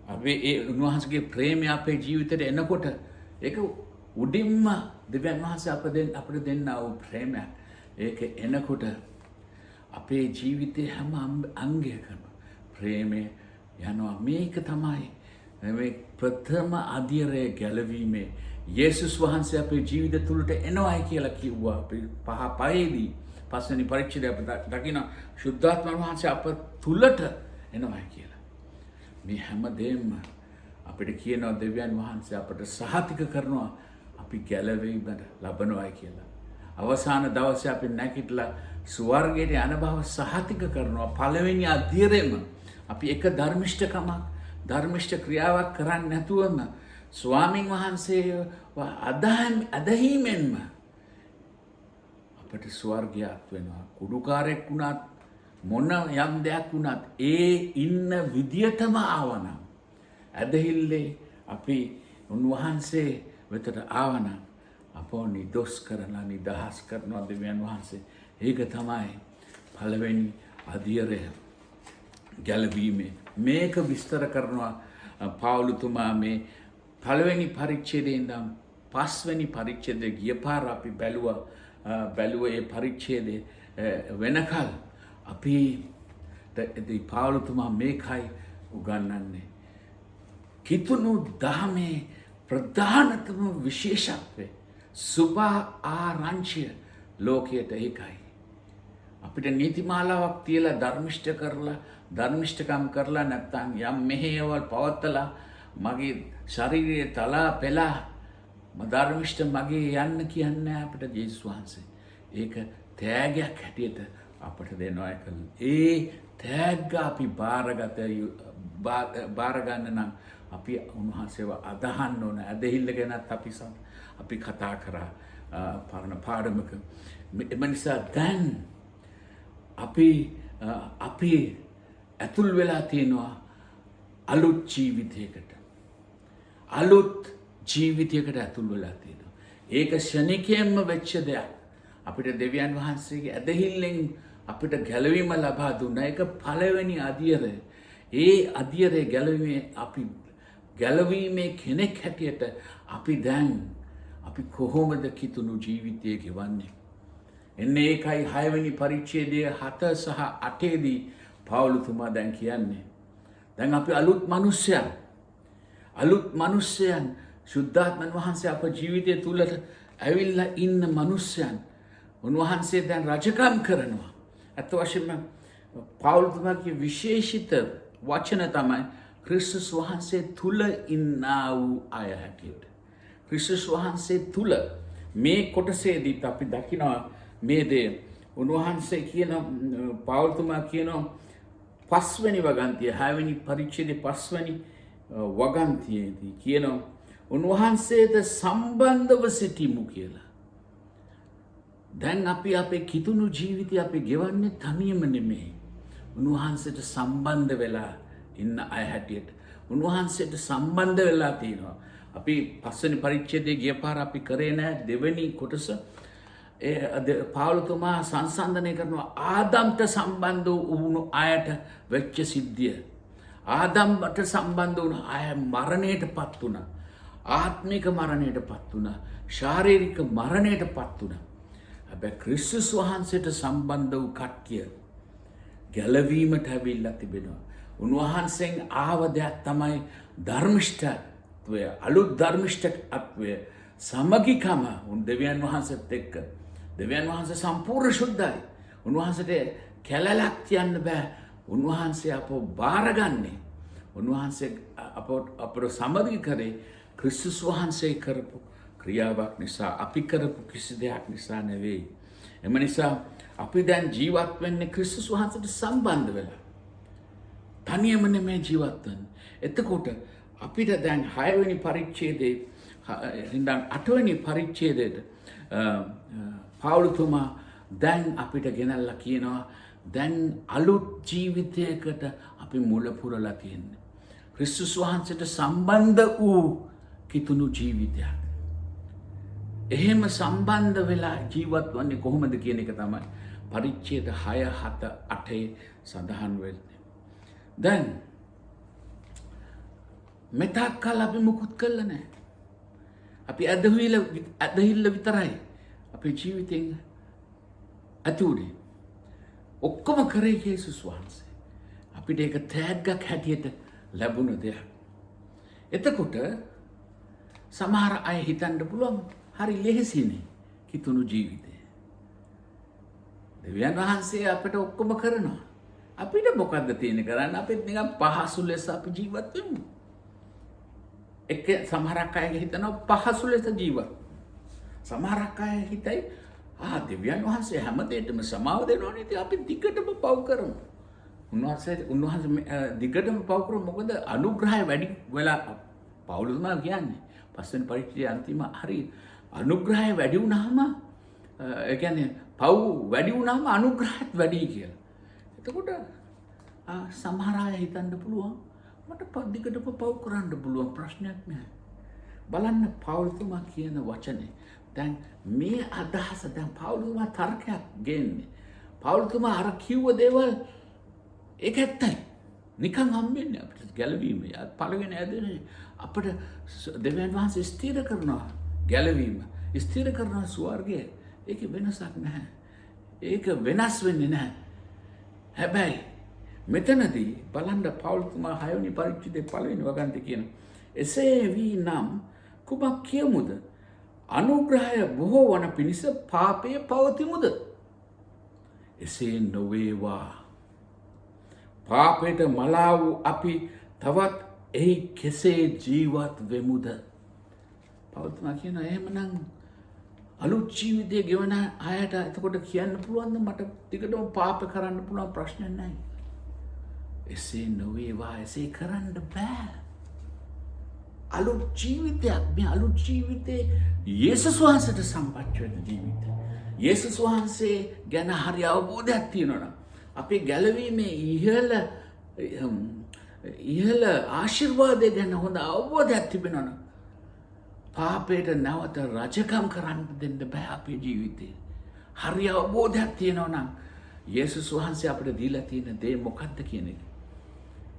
අපි ඒ උන්වහන්සේගේ ප්‍රේමය අපේ ජීවිතේට එනකොට ඒක උඩින්ම දෙවියන් වහන්සේ අපට දෙන්නා වූ ප්‍රේමයක්. ඒක එනකොට අපේ ජීවිතේ හැම අංගයකම ප්‍රේමය යනවා. මේක තමයි මේ ප්‍රථම අධ්‍යයනය ගැලවීමේ යේසුස් වහන්සේ අපේ ජීවිත තුළට එනවායි කියලා කිව්වා. අපි පහේදී පස්වෙනි පරිච්ඡේදය අප දකින ශුද්ධාත්ම වහන්සේ අප තුළට එනවායි කියලා. මේ හැම දෙයක්ම අපිට කියනවා දෙවියන් වහන්සේ අපට සහතික කරනවා අපි ගැලවීමට ලබනවායි කියලා. අවසාන දවසේ අපි නැගිටලා ස්වර්ගයට යන බව සහතික කරනවා. පළවෙනි අධ්‍යයනයේම අපි එක ධර්මිෂ්ඨ ක්‍රියාවක් කරන්නේ නැතුවම ස්වාමින් වහන්සේ අදහිමෙන්ම අපට ස්වර්ගයක් වෙනවා. කුඩුකාරයෙක් වුණත් මොන යම් දෙයක් වුණත් ඒ ඉන්න විදියටම ආවනම් ඇදහිල්ලේ අපි උන්වහන්සේ වෙතට ආවනම් අපෝ නිදොස් කරලා නිදහස් කරනවා දෙවියන් වහන්සේ. ඒක තමයි පළවෙනි අධ්‍යයනය ගැලවීමේ. මේක විස්තර කරනවා පාවුලුතුමා මේ පළවෙනි පරිච්ඡේදයේ ඉඳන් පස්වෙනි පරිච්ඡේදයේ ගිය පාර අපි බැලුව ඒ පරිච්ඡේදයේ වෙනකල් අපි පාවුලුතුමා මේකයි උගන්වන්නේ. කිතුණු දහමේ ප්‍රධානතම විශේෂත්වය සුභ ආරංචිය ලෝකයට ඒකයි. අපිට නීතිමාලාවක් තියලා ධර්මිෂ්ඨකම් කරලා නැත්නම් යම් මෙහෙයවල් පවත්තලා මගේ ශරීරයේ තලා පෙලා ධර්මිෂ්ඨ මගේ යන්න කියන්නේ අපිට යේසුස් වහන්සේ. ඒක තෑගයක් හැටියට අපට දෙනවා. ඒ තෑග්ග අපි බාරගන්න නම් අපි උන්වහන්සේව අදහන්න ඕන. ඇදහිල්ල ගැනත් අපි කතා කරා පරණ පාඩමක. එම නිසා දැන් අපි ඇතුල් වෙලා තියෙනවා අලුත් ජීවිතයකට ඇතුල් වෙලා තියෙනවා. ඒක ක්ෂණිකයෙන්ම වෙච්ච දෙයක්. අපිට දෙවියන් වහන්සේගේ ඇදහිල්ලෙන් අපිට ගැලවීම ලබා දුන්නා. ඒක පළවෙනි අධ්‍යයනය. ඒ අධ්‍යයනයේ ගැලවීමේ කෙනෙක් හැටියට අපි දැන් අපි කොහොමද කිතුණු ජීවිතය ගෙවන්නේ. එන්න ඒකයි 6 වෙනි පරිච්ඡේදයේ 7 සහ 8 දී පවුලුතුමා දැන් කියන්නේ. දැන් අපි අලුත් මිනිස්සයන් ශුද්ධාත්මන් වහන්සේ අප ජීවිතය තුළට ඇවිල්ලා ඉන්න මිනිස්සයන් උන්වහන්සේ දැන් රජකම් කරනවා. අත් වශයෙන්ම පවුලුතුමාගේ විශේෂිත වචන තමයි ක්‍රිස්තුස් වහන්සේ තුල ඉන්නා වූ අය හැටියට. ක්‍රිස්තුස් වහන්සේ තුල මේ කොටසේදී අපි දකිනවා මේ දේ උන්වහන්සේ කියන පවුලුතුමා කියන පස්වෙනි වගන්තිය 6 වෙනි පරිච්ඡේදයේ පස්වෙනි වගන්තියේදී කියන උන්වහන්සේට සම්බන්ධව සිටිමු කියලා. දැන් අපි අපේ කිතුණු ජීවිතය අපි ගෙවන්නේ තනියම නෙමෙයි. උන්වහන්සේට සම්බන්ධ වෙලා ඉන්න අය හැටියට. උන්වහන්සේට සම්බන්ධ වෙලා තියෙනවා. අපි පස්වෙනි පරිච්ඡේදයේ ගිය පාර අපි කරේ නැහැ දෙවෙනි කොටස. පවුලුතුමා සංසන්දනය කරනවා ආදම්ට සම්බන්ධ වුණු අයට වෙච්ච සිද්ධිය. ආදම්ට සම්බන්ධ වුණු අය මරණයට පත් වුණා. ආත්මික මරණයට පත් වුණා. ශාරීරික මරණයට පත් වුණා. හැබැයි ක්‍රිස්තුස් වහන්සේට සම්බන්ධ වූ කට්ටිය ගැලවීමට ඇවිල්ලා තිබෙනවා. උන්වහන්සේන් ආව දෙයක් තමයි ධර්මිෂ්ඨත්වය, අලුත් ධර්මිෂ්ඨත්වය, සමගිකම. දෙවියන් වහන්සේත් එක්ක. දෙවියන් වහන්සේ සම්පූර්ණ ශුද්ධයි. උන්වහන්සේට කැලලක් තියන්න බෑ. උන්වහන්සේ අපව බාරගන්නේ. උන්වහන්සේ අපට සමගි කරේ ක්‍රිස්තුස් වහන්සේ කරපු ක්‍රියාවක් නිසා, අපි කරපු කිසි දෙයක් නිසා නෙවෙයි. එම නිසා අපි දැන් ජීවත් වෙන්නේ ක්‍රිස්තුස් වහන්සේට සම්බන්ධ වෙලා. තනියම නෙමෙයි ජීවත් වෙන්නේ. එතකොට අපිට දැන් 6 වෙනි පරිච්ඡේදයේ ඉඳන් 8 වෙනි පරිච්ඡේදයට පවුලුතුමා දැන් අපිට ගෙනල්ලා කියනවා දැන් අලුත් ජීවිතයකට අපි මුල පුරලා තියෙන්නේ. ක්‍රිස්තුස් වහන්සේට සම්බන්ධ වූ කිතුණු ජීවිතයක්. එහෙම සම්බන්ධ වෙලා ජීවත් වන්නේ කොහොමද කියන එක තමයි පරිච්ඡේද 6, 7, 8 සඳහන් වෙන්නේ. දැන් මෙතක් කල අපි මුකුත් කළා නැහැ. අපි ඇදහිල්ල විතරයි අපේ ජීවිතෙන් ඇති උනේ. ඔක්කොම කරේ යේසුස් වහන්සේ. අපිට ඒක තෑග්ගක් හැටියට ලැබුණ දෙයක්. එතකොට සමහර අය හිතන්න පුළුවන් හරි ලෙහෙසිනේ කිතුණු ජීවිතය. දෙවියන් වහන්සේ අපිට ඔක්කොම කරනවා. අපිට මොකද්ද තියෙන්නේ කරන්න? අපිත් නිකන් පහසු ලෙස අපි ජීවත් වෙමු. එක සමහරක් අය හිතනවා පහසු ලෙස ජීවත්. සමහරක් අය හිතයි දෙවියන් වහන්සේ හැම දෙයකම සමාව දෙනවනේ. ඉතින් අපි දිගටම පව් කරමු. උන්වහන්සේ දිගටම පව් කරමු. මොකද අනුග්‍රහය වැඩි වෙලා පවුලුතුමා කියන්නේ පස්වෙනි පරිච්ඡේදයේ අන්තිම හරි අනුග්‍රහය වැඩි වුණාම ඒ කියන්නේ පව් වැඩි වුණාම අනුග්‍රහයත් වැඩි කියලා. එතකොට සමහර අය හිතන්න පුළුවන් මට දිගටම පව් කරන්න පුළුවන් ප්‍රශ්නයක් නැහැ. බලන්න පවුලුතුමා කියන වචනේ. දැන් මේ අදහස දැන් පවුලුතුමා තර්කයක් ගේන්නේ. පවුලුතුමා අර කිව්ව දේවල් ඒක ඇත්තයි. නිකන් හම්බෙන්නේ අපිට ගැලවීම. පළවෙනි ඇදෙන්නේ අපිට දෙවියන් වහන්සේ ස්ථිර කරනවා ගැලවීම. ස්ථිර කරනවා ස්වර්ගය. ඒක වෙනසක් නැහැ. ඒක වෙනස් වෙන්නේ නැහැ. හැබැයි මෙතනදී බලන්න පවුලුතුමා 6 වෙනි පරිච්ඡේදයේ පළවෙනි වගන්ති කියන එසේ වී නම් කුමක් කියමුද? අනුග්‍රහය බොහෝ වන පිණිස පාපයේ පවතිමුද? එසේ නොවේවා. පාපයට මලා වූ අපි තවත් එහි කෙසේ ජීවත් වෙමුද? පවුලුතුමා කියන එහෙමනම් අලුත් ජීවිතය ගෙවන අයට එතකොට කියන්න පුළුවන්ද මට ටිකටම පාප කරන්න පුළුවන් ප්‍රශ්නයක් නැහැ. එසේ නොවේවා. එසේ කරන්න බෑ. අලුත් ජීවිතයක්. මේ අලුත් ජීවිතේ යේසුස් වහන්සේට සම්බන්ධ වෙන ජීවිතය. යේසුස් වහන්සේ ගැන හරි අවබෝධයක් තියෙනවා. අපේ ගැලවීමේ ඉහළ ආශිර්වාදය ගැන හොඳ අවබෝධයක් තිබෙනවා. පාපයට නැවත රජකම් කරන්න දෙන්න බෑ අපේ ජීවිතේ. හරි අවබෝධයක් තියෙනවා නම් යේසුස් වහන්සේ අපිට දීලා තියෙන දේ මොකක්ද කියන එක.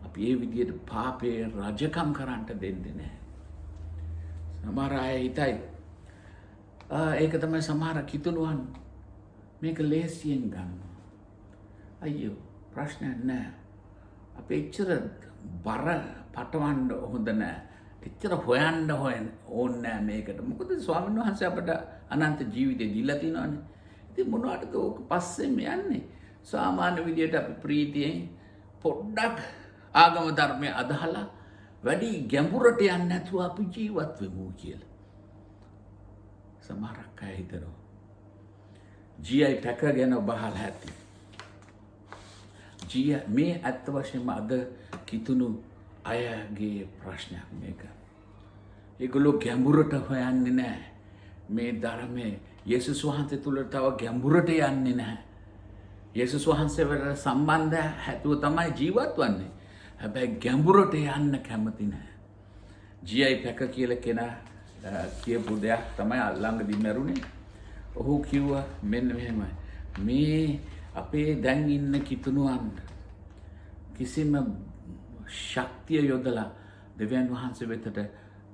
අපි ඒ විදිහට පාපේ රජකම් කරන්න දෙන්නේ නැහැ. සමහර අය හිතයි ඒක තමයි සමහර කිතුනුවන් මේක ලේසියෙන් ගන්නවා. අයියෝ ප්‍රශ්නයක් නෑ. අපි එච්චර බර පටවන්න හොඳ නෑ. එච්චර හොයන්න ඕනේ නෑ මේකට. මොකද ස්වාමීන් වහන්සේ අපට අනන්ත ජීවිතේ දීලා තිනවනේ. ඉතින් මොනවටද ඕක පස්සෙම යන්නේ? සාමාන්‍ය විදියට අපි ප්‍රීතියෙන් පොඩ්ඩක් ආගම ධර්මය අදහලා වැඩි ගැඹුරට යන්නේ නැතුව අපි ජීවත් වෙමු කියලා. සමහරක් අය හිතනවා GI පැකර් ගැන ඔබ අහලා ඇති. GI මේ ඇත්ත වශයෙන්ම අද කිතුණු අයගේ ප්‍රශ්නයක් මේක. ඒගොල්ලෝ ගැඹුරට හොයන්නේ නැහැ. මේ ධර්මයේ යේසුස් වහන්සේ තුල තව ගැඹුරට යන්නේ නැහැ. යේසුස් වහන්සේ වලට සම්බන්ධ හැතුව තමයි ජීවත් වන්නේ. හැබැයි ගැඹුරට යන්න කැමති නැහැ. GI පැකර් කියලා කෙනා කියපු දෙයක් තමයි ළඟදී මරුනේ. ඔහු කිව්වා මෙන්න මෙහෙමයි. මේ අපේ දැන් ඉන්න කිතුණුවන් කිසිම ශක්තිය යොදලා දෙවියන් වහන්සේ වෙතට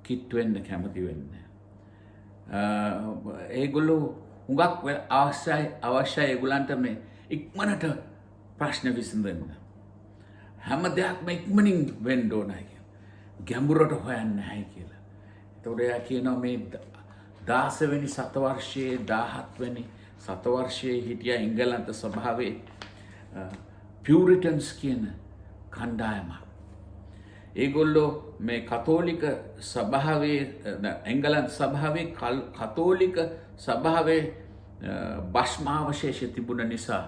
කිට්ටු වෙන්න කැමති වෙන්නේ නැහැ. ඒගොල්ලෝ හුඟක් අවශ්‍යයි ඒගොල්ලන්ට මේ ඉක්මනට ප්‍රශ්න විසඳන්න. හැම දෙයක්ම ඉක්මනින් වෙන්න ඕනයි කියලා. ගැඹුරට හොයන්නේ නැහැ කියලා. ඒතකොට එයා කියනවා මේ 16 වෙනි සතවර්ෂයේ 17 වෙනි සතවර්ෂයේ හිටිය එංගලන්ත සභාවේ පියුරිටන්ස් කියන කණ්ඩායමක්. ඒගොල්ලෝ මේ කතෝලික සභාවේ එංගලන්ත සභාවේ කතෝලික සභාවේ භස්මාවශේෂ තිබුණ නිසා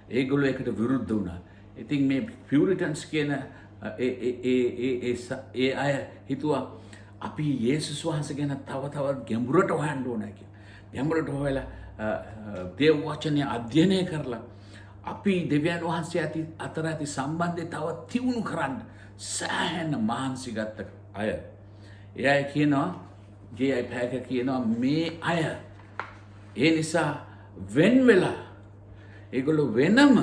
ඒගොල්ලෝ ඒකට විරුද්ධ වුණා. ඉතින් මේ පියුරිටන්ස් කියන ඒ අය හිතුවා අපි යේසුස් වහන්සේ ගැන තව තවත් ගැඹුරට හොයන්න ඕනේ කියලා. ගැඹුරට හොයලා දේව වචනය අධ්‍යයනය කරලා අපි දෙවියන් වහන්සේ අතර ඇති සම්බන්ධය තව තියුණු කරන්න සෑහෙන මහන්සි ගත්ත අය. ඒ අය කියනවා GI පැකර් කියනවා මේ අය ඒ නිසා වෙන් වෙලා ඒගොල්ලෝ වෙනම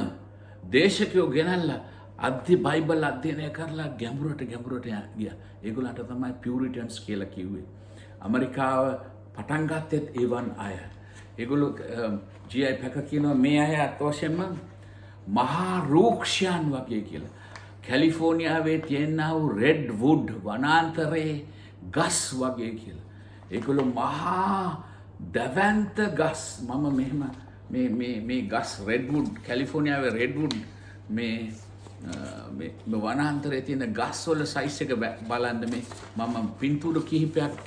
දේශකයෝ ගෙනල්ලා බයිබල් අධ්‍යයනය කරලා ගැඹුරට ගියා. ඒගොල්ලන්ට තමයි පියුරිටන්ස් කියලා කිව්වේ. ඇමරිකාව පටන් ගත්තෙත් ඒවන් අය. ඒගොල්ලෝ GI පැකර් කියනවා මේ අය අත්වශයෙන්ම මහා රූක්ෂයන් වගේ කියලා. කැලිෆෝනියාවේ තියෙනා වූ රෙඩ් වුඩ් වනාන්තරයේ ගස් වගේ කියලා. ඒගොල්ලෝ මහා දවැන්ත ගස් මම මෙහෙම මේ ගස් රෙඩ් වුඩ් කැලිෆෝනියාවේ රෙඩ් වුඩ් මේ වනාන්තරයේ තියෙන ගස් වල සයිස් එක බලන්න මේ මම පින්තූර කිහිපයක්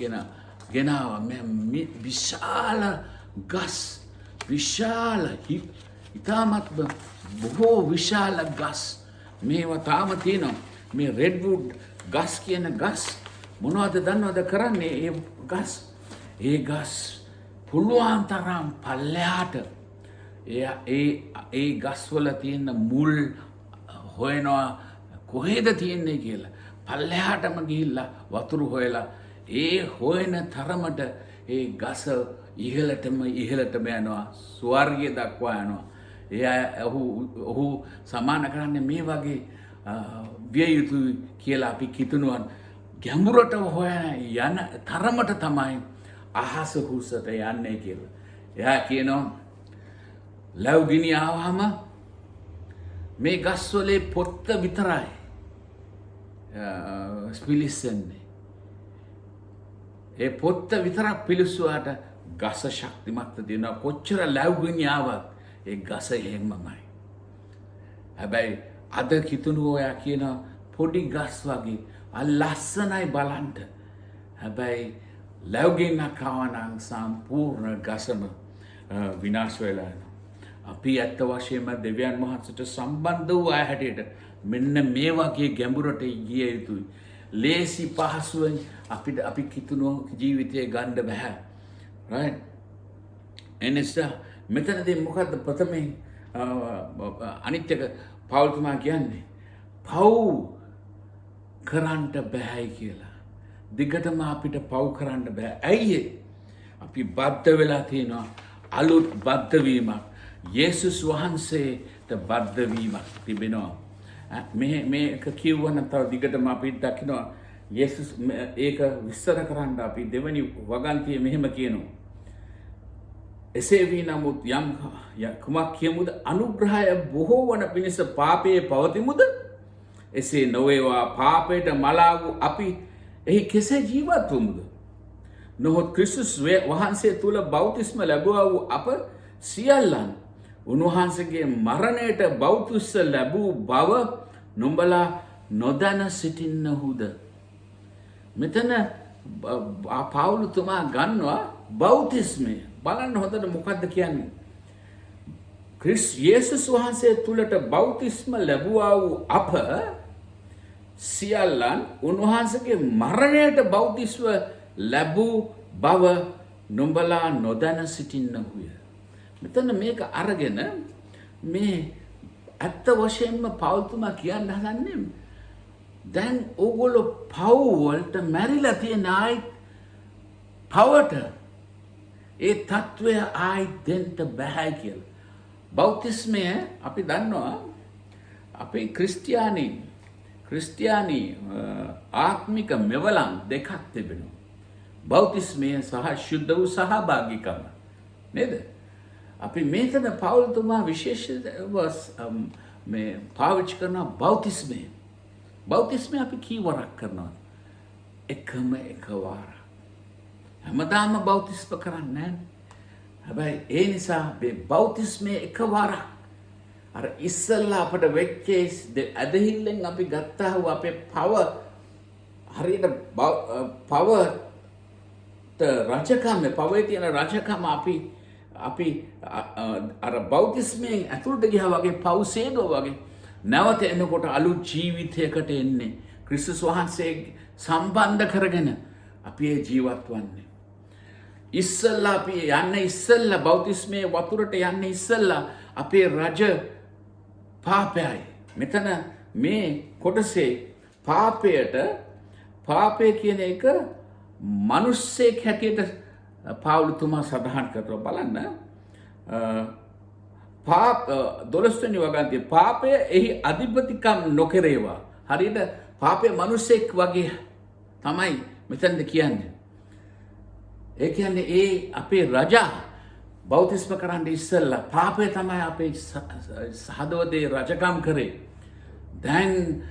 ගෙනාවා. මේ විශාල ගස් විශාල ඉතාමත් බොහෝ විශාල ගස් මේවා තාම තියෙනවා. මේ රෙඩ් වුඩ් ගස් කියන ගස් මොනවද දන්නවද කරන්නේ? ඒ ගස් පුළුවන් තරම් පල්ලෙහාට ඒ ගස්වල තියෙන මුල් හොයනවා කොහෙද තියෙන්නේ කියලා. පල්ලෙහාටම ගිහිල්ලා වතුර හොයලා ඒ හොයන තරමට ඒ ගස ඉහළටම යනවා. ස්වර්ගය දක්වා යනවා. ඔහු සමාන කරන්නේ මේ වගේ විය යුතුයි කියලා අපි කිතුනුවන් ගැඹුරට හොයන යන තරමට තමයි අහස හුසට යන්නේ කියලා. එයා කියනවා ලැබුගිනි ආවහම මේ ගස්වලේ පොත්ත විතරයි පිලිස්සෙන්නේ. ඒ පොත්ත විතරක් පිලිස්සුවාට ගස ශක්තිමත්ව දෙනවා. කොච්චර ලැබුගිනි ආවත් ඒ ගස එහෙමමයි. හැබැයි අද කිතුණු ඔයා කියනවා පොඩි ගස් වගේ ලස්සනයි බලන්න. හැබැයි ලැබුගින්නක් ආවනම් සම්පූර්ණ ගසම විනාශ වෙලා යනවා. අපි ඇත්ත වශයෙන්ම දෙවියන් වහන්සේට සම්බන්ධ වූ අය හැටියට මෙන්න මේ වගේ ගැඹුරට ගිය යුතුයි. ලේසි පහසුවෙන් අපි කිතුණු ජීවිතය ගන්න බෑ. right? එනිසා මෙතනදී මොකද්ද ප්‍රථමයෙන් අනිත් එක පෞල්තුමා කියන්නේ පව් කරන්න බෑයි කියලා. දිගටම අපිට පව් කරන්න බෑ. ඇයි අපි බද්ධ වෙලා තියෙනවා අලුත් බද්ධ වීමක්. යේසුස් වහන්සේට බද්ධ වීමක් තිබෙනවා. මේක කිව්වනම් තව දිගටම අපි දකිනවා යේසුස් ඒක විස්තර කරන්න අපි දෙවනි වගන්තිය මෙහෙම කියනවා. එසේ වී නමුත් යම් කුමක් කියමුද අනුග්‍රහය බොහෝ වන පිණිස පාපයේ පවතිමුද එසේ නොවේවා පාපයට මලා වූ අපි එහි කෙසේ ජීවත් වමුද නොහොත් ක්‍රිස්තුස් වහන්සේ තුල බෞතිස්ම ලැබුවා වූ අප සියල්ලන් උන්වහන්සේගේ මරණයට බෞතිස්ස ලැබූ බව නුඹලා නොදැන සිටින්නහුද මෙතන පාවුලුතුමා ගන්නවා බෞතිස්මය බලන්න හොඳට මොකක්ද කියන්නේ යේසුස් වහන්සේ තුළට බෞතිස්ම ලැබුවා වූ අප සියල්ලන් උන්වහන්සේගේ මරණයට බෞතිස්ව ලැබූ බව නුඹලා නොදැන සිටින්නහුය මෙතන මේක අරගෙන මේ ඇත්ත වශයෙන්ම පෞල්තුමා කියන්න හදන්නේ දැන් ඕගොල්ලෝ පව් වලට මැරිලා තියෙන ආයි පවට ඒ තත්ත්වය ආයි දෙන්න බෑ කියලා. බෞතිස්මය අපි දන්නවා අපේ ක්‍රිස්තියානි ආත්මික මෙවලම් දෙකක් තිබෙනවා. බෞතිස්මය සහ ශුද්ධ වූ සහභාගීකම. නේද? අපි මේකද පෞල්තුමා විශේෂව මේ පාවිච්චි කරන බෞතිස්මය. බෞතිස්මය අපි කීවරක් කරනවා. එකම එකවර. හැමදාම බෞතිස්ම කරන්නේ නැහැ. හැබැයි ඒ නිසා මේ බෞතිස්මේ එකවරක් අර ඉස්සල්ලා අපට වෙච්ච ඇදහිල්ලෙන් අපි ගත්තා වූ අපේ පව හරියට පවට රජකම පවේ තියෙන රජකම අපි අර බෞතිස්මයෙන් ඇතුළට ගියා වගේ පව් සේදුව වගේ නැවත එනකොට අලුත් ජීවිතයකට එන්නේ ක්‍රිස්තුස් වහන්සේ සම්බන්ධ කරගෙන අපි ඒ ජීවත් වන්නේ ඉස්සල්ලා අපි යන්නේ ඉස්සල්ලා බෞතිස්මයේ වතුරට යන්නේ ඉස්සල්ලා අපේ රජ පාපයයි මෙතන මේ කොටසේ පාපය කියන එක මිනිස්සෙක් හැටියට පාවුලුතුමා සඳහන් කරනවා බලන්න 12 වෙනි වගන්තිය පාපය එහි අධිපතිකම් නොකරේවා හරියට පාපය මිනිස්සෙක් වගේ තමයි මෙතනද කියන්නේ ඒ කියන්නේ ඒ අපේ රජා බෞතිස්ම කරන්න ඉස්සෙල්ලා පාපය තමයි අපේ හදවතේ රජකම් කරේ දැන්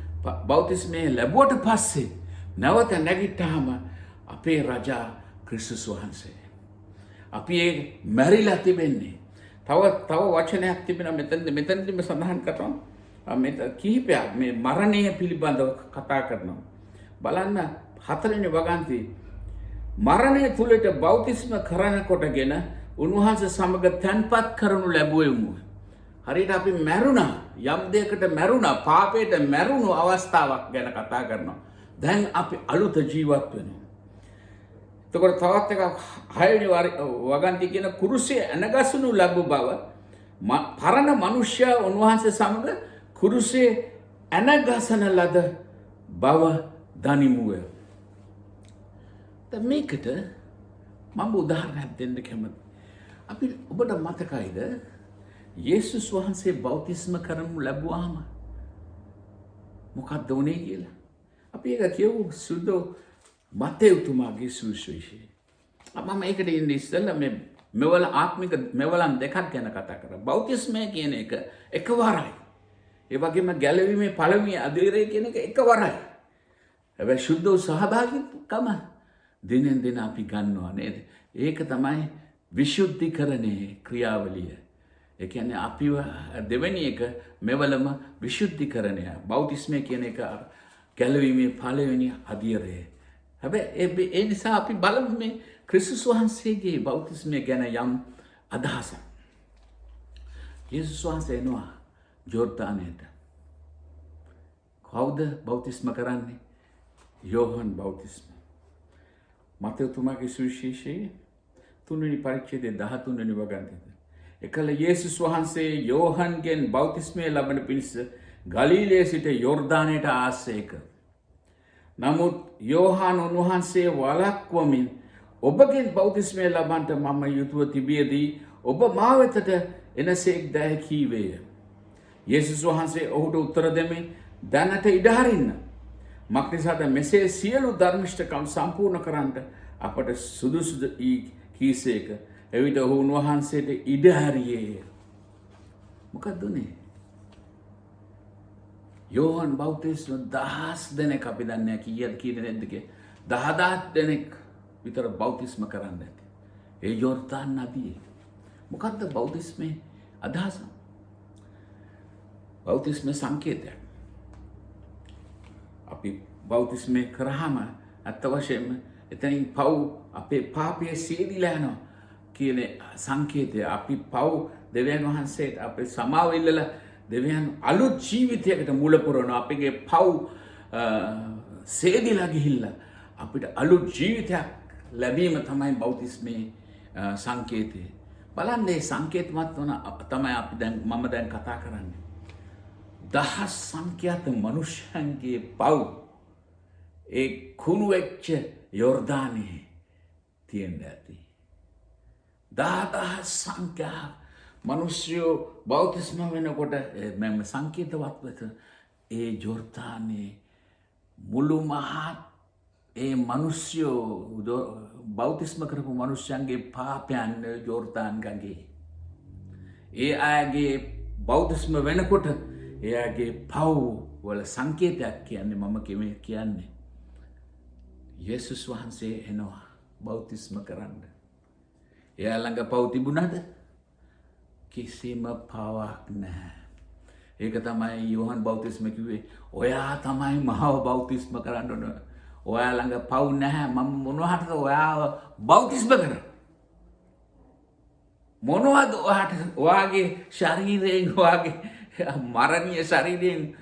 බෞතිස්මේ ලැබුවට පස්සේ නැවත නැගිට්ටාම අපේ රජා ක්‍රිස්තුස් වහන්සේ අපි ඒ මැරිලා තිබෙන්නේ තව වචනයක් තිබෙනවා මෙතනදිම සඳහන් කරනවා මෙත කිහිපයක් මේ මරණය පිළිබඳව කතා කරනවා බලන්න 4 වෙනි වගන්තියේ මරණය තුලට බෞතිස්ම කරනකොටගෙන උන්වහන්සේ සමග තැන්පත් කරනු ලැබුවෙමු. හරියට අපි මැරුණා යම් දෙයකට මැරුණා පාපයට මැරුණු අවස්ථාවක් ගැන කතා කරනවා. දැන් අපි අලුත ජීවත් වෙනවා. එතකොට තවත් එකක් 6 වෙනි වගන්තිය කියන කුරුසේ ඇනගසනු ලැබු බව පරණ මනුෂ්‍යයා උන්වහන්සේ සමග කුරුසේ ඇනගසන ලද බව දනිමුය. මේකට මම උදාහරණයක් දෙන්න කැමතියි. අපි ඔබට මතකයිද යේසුස් වහන්සේ බෞතිස්ම කරනු ලැබුවාම මොකක්ද වුනේ කියලා? අපි ඒක කියමු සුදු මතේවුතුමාගේ සුවිශේෂය. මම ඒකට ඉන්නේ ඉස්සෙල්ලා මේ මෙවල ආත්මික මෙවලම් දෙකක් ගැන කතා කරා. බෞතිස්මය කියන එක එකවරයි. ඒ වගේම ගැලවීමේ පළවෙනි අධීරය කියන එක එකවරයි. හැබැයි සුද්ධ සහභාගීකම දිනෙන් දින අපි ගන්නවා නේද? ඒක තමයි විශුද්ධිකරණයේ ක්‍රියාවලිය. ඒ කියන්නේ අපි දෙවෙනි එක මෙවලම විශුද්ධිකරණය. බෞතිස්මය කියන එක ගැලවීමේ පළවෙනි අධීරය. හැබැයි ඒ නිසා අපි බලමු මේ ක්‍රිස්තුස් වහන්සේගේ බෞතිස්මය ගැන යම් අදහසක්. යේසුස් වහන්සේ එනවා ජෝර්දානයට. කවුද බෞතිස්ම කරන්නේ? යෝහන් බෞතිස්ම. මතේතුමාගේ සුවිශේෂයේ 3 වෙනි පරිච්ඡේදයේ 13 වෙනි වගන්තිය. එකල යේසුස් වහන්සේ යෝහන්ගෙන් බෞතිස්මය ලබන පිණිස ගලීලයේ සිට යෝර්දානයට ආසේක. නමුත් යෝහන් උන්වහන්සේ වළක්වමින් ඔබගෙන් බෞතිස්මය ලබන්නට මම යුතුව තිබියදී ඔබ මා වෙතට එනසේක් දැයි කීවේය. යේසුස් වහන්සේ ඔහුට උත්තර දෙමින් දැනට ඉඩ හරින්න. මක්නිසාද මෙසේ සියලු ධර්මිෂ්ඨකම් සම්පූර්ණ කරන්නට අපට සුදුසුද කීසේක. එවිට ඔහු උන්වහන්සේට ඉඩ හැරියේ. මොකක්ද උනේ? යෝහන් බෞතිස්ම 10,000 දෙනෙක් අපි දන්නේ කීයද නැද්ද කියලා. 10,000 දෙනෙක් විතර බෞතිස්ම කරන්න ඇති. ඒ යෝර්දාන් නදියේ. මොකක්ද බෞතිස්මේ අදහස? බෞතිස්මේ සංකේතයක්. අපි බෞතිස්මේ කරාම අත්ත වශයෙන්ම එතනින් පව් අපේ පාපයේ සීදිලා යනවා කියන සංකේතය. අපි පව් දෙවියන් වහන්සේට අපේ සමාව ඉල්ලලා දෙවියන් අලුත් ජීවිතයකට මුල පුරවනවා. අපගේ පව් සේදිලා ගිහිල්ලා අපිට අලුත් ජීවිතයක් ලැබීම තමයි බෞතිස්මේ සංකේතය. බලන්න මේ සංකේතමත් වන තමයි අපි දැන් මම දැන් කතා කරන්නේ. දහස් සංඛ්‍යාත මනුෂ්‍යයන්ගේ පව් ඒ කුණු වෙච්ච යෝර්දානයේ තියෙන්න ඇති. 10,000 සංඛ්‍යා මනුෂ්‍යයෝ බෞතිස්ම වෙනකොට මම සංකේතවත් වෙත ඒ යෝර්දානයේ මුළු මහත් ඒ මනුෂ්‍යයෝ බෞතිස්ම කරපු මනුෂ්‍යයන්ගේ පාපයන් යෝර්දාන් ගඟේ. ඒ අයගේ බෞතිස්ම වෙනකොට එයාගේ පව් වල සංකේතයක් කියන්නේ මම කියන්නේ. යේසුස් වහන්සේ එනවා බෞතිස්ම කරන්න. එයා ළඟ පව් තිබුණාද? කිසිම පවක් නැහැ. ඒක තමයි යෝහන් බෞතිස්ම කිව්වේ. ඔයා තමයි මහව බෞතිස්ම කරන්න ඕන. ඔයා ළඟ පව් නැහැ. මම මොනවටද ඔයාව බෞතිස්ම කරන්නේ? මොනවද ඔයාගේ ශරීරයෙන් ඔයාගේ මරණීය ශරීරයෙන්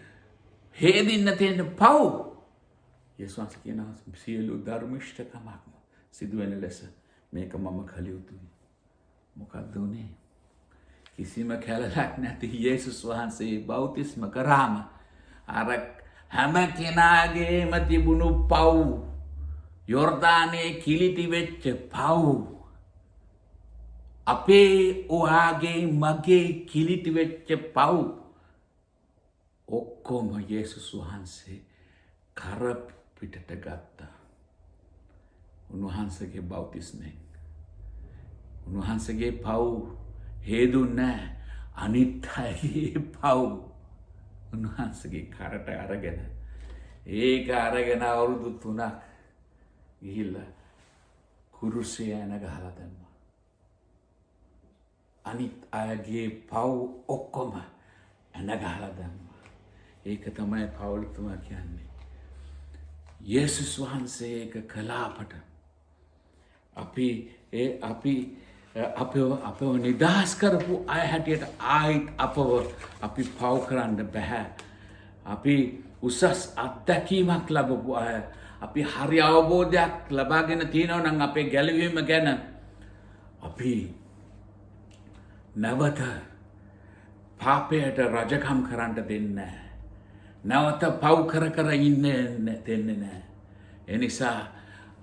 හේදින්න තියෙන පව්? යේසුස් වහන්සේ කියනවා සියලු ධර්මිෂ්ඨකමක් සිදුවෙන ලෙස මේක මම කළ යුතුයි. මොකක්ද උනේ? කිසිම කැලලක් නැති යේසුස් වහන්සේ බෞතිස්ම කරාම අර හැම කෙනාගේම තිබුණු පව් යෝර්දානයේ කිලිටි වෙච්ච පව් අපේ ඔයාගේ මගේ කිලිටි වෙච්ච පව් ඔක්කොම යේසුස් වහන්සේ කර පිටට ගත්තා. උන්වහන්සේගේ බෞතිස්මෙන් උන්වහන්සේගේ පව් හේදුන්නේ අනිත් අයගේ පව් උන්වහන්සේගේ කරට අරගෙන ඒක අරගෙන අවුරුදු 3ක් ගිහිල්ලා කුරුසිය යන ගහලා දැම්මා. අනිත් අයගේ පව් ඔක්කොම එන ගහලා දැම්මා. ඒක තමයි පවුල්තුමා කියන්නේ. යේසුස් වහන්සේ ඒක කළාපට අපව නිදහස් කරපු අය හැටියට ආයිත් අපි පව් කරන්න බැහැ. අපි උසස් අත්දැකීමක් ලැබපු අය, අපි හරි අවබෝධයක් ලබාගෙන තියෙනවා නම් අපේ ගැලවීම ගැන අපි නැවත පාපයට රජකම් කරන්න දෙන්නේ නැවත පව් කර ඉන්න දෙන්නේ නැහැ. එනිසා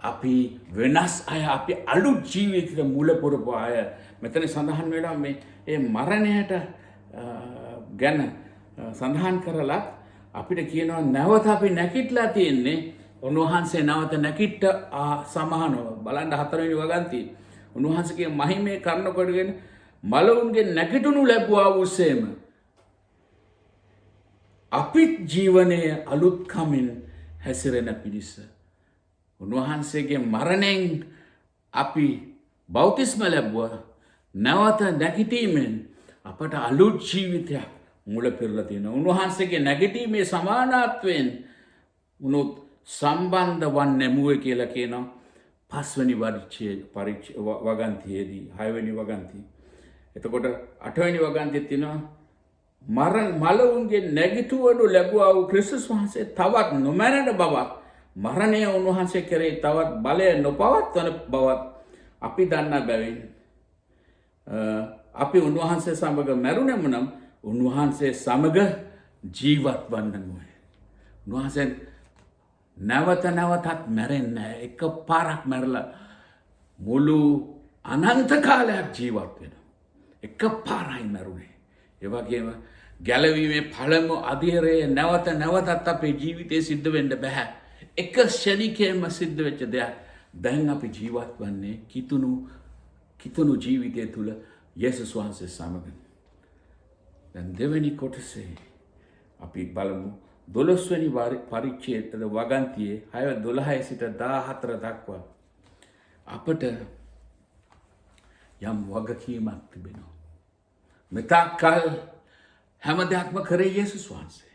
අපි වෙනස් අය, අපි අලුත් ජීවිතයකට මුල පුරපු අය. මෙතන සඳහන් වෙනවා මේ මරණයට ගැන සඳහන් කරලා අපිට කියනවා නැවත අපි නැගිටලා තියෙන්නේ. උන්වහන්සේ නැවත නැගිට සමානව බලන්න 4 වෙනි වගන්තිය උන්වහන්සේගේ මහිමේ කර්ණ කොටගෙන මලවුන්ගේ නැගිටුණු ලැබුවා වූසේම අපිත් ජීවනයේ අලුත් කමින් හැසිරෙන පිණිස උන්වහන්සේගේ මරණයෙන් අපි බෞතිස්ම ලැබුවා. නැවත නැගිටීමෙන් අපට අලුත් ජීවිතයක් මුල පෙරලා තියෙනවා. උන්වහන්සේගේ නැගිටීමේ සමානත්වයෙන් උනොත් සම්බන්ධ වන්නේ මුවේ කියලා කියනවා 5 වෙනි වගන්තියේදී 6 වෙනි වගන්තිය. එතකොට 8 වෙනි වගන්තියේ තියෙනවා මලවුන්ගේ නැගිටවනු ලැබුවා වූ ක්‍රිස්තුස් වහන්සේ තවත් නොමැරෙන බවත්, මරණය උන්වහන්සේ කරේ තවත් බලය නොපවත්වන බවත් අපි දන්නා බැවින් අපි උන්වහන්සේ සමග මැරුණෙමු නම් උන්වහන්සේ සමග ජීවත් වන්නමුයි. උන්වහන්සේ නැවතත් මැරෙන්නේ නැහැ. එක පාරක් මැරලා මුළු අනන්ත කාලයක් ජීවත් වෙනවා. එක පාරයි මැරුණේ. ඒ වගේම ගැලවීමේ පළමු අධීරයේ නැවතත් අපේ ජීවිතේ සිද්ධ වෙන්න බෑ. එක ශනිකයෙන්ම සිද්ධ වෙච්ච දෙයක්. දැන් අපි ජීවත් වන්නේ කිතුණු කිතුණු ජීවිතය තුළ යේසුස් වහන්සේ සමග. දැන් දෙවැනි කොටසේ අපි බලමු 12 වෙනි පරිච්ඡේදයේ වගන්තියේ 6:12 සිට 14 දක්වා අපට යම් වගකීමක් තිබෙනවා. මෙතකල් හැම දෙයක්ම කරේ යේසුස් වහන්සේ.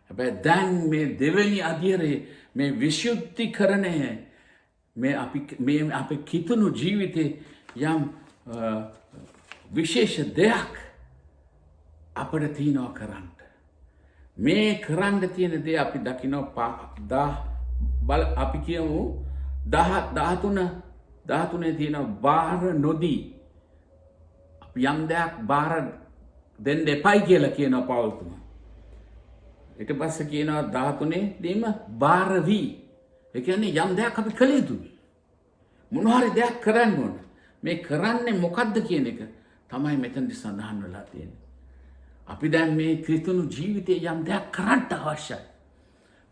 හැබැයි දැන් මේ දෙවෙනි අධ්‍යයනයේ මේ විශුද්ධීකරණය මේ අපේ කිතුණු ජීවිතේ යම් විශේෂ දෙයක් අපිට තියනවා කරන්න. මේ කරන්න තියෙන දේ අපි දකිනවා අපි කියමු 13 තියෙන බාර නොදී අපි යම් දෙයක් බාර දෙන්න එපයි කියලා කියනවා පවුල්තුමා. ඊට පස්සේ කියනවා 13 දීම බාර වී. ඒ කියන්නේ යම් දෙයක් අපි කළ යුතුයි. මොන හරි දෙයක් කරන්න ඕන. මේ කරන්නේ මොකද්ද කියන එක තමයි මෙතනදි සඳහන් වෙලා තියෙන්නේ. අපි දැන් මේ ක්‍රිස්තුණු ජීවිතේ යම් දෙයක් කරන්න අවශ්‍යයි.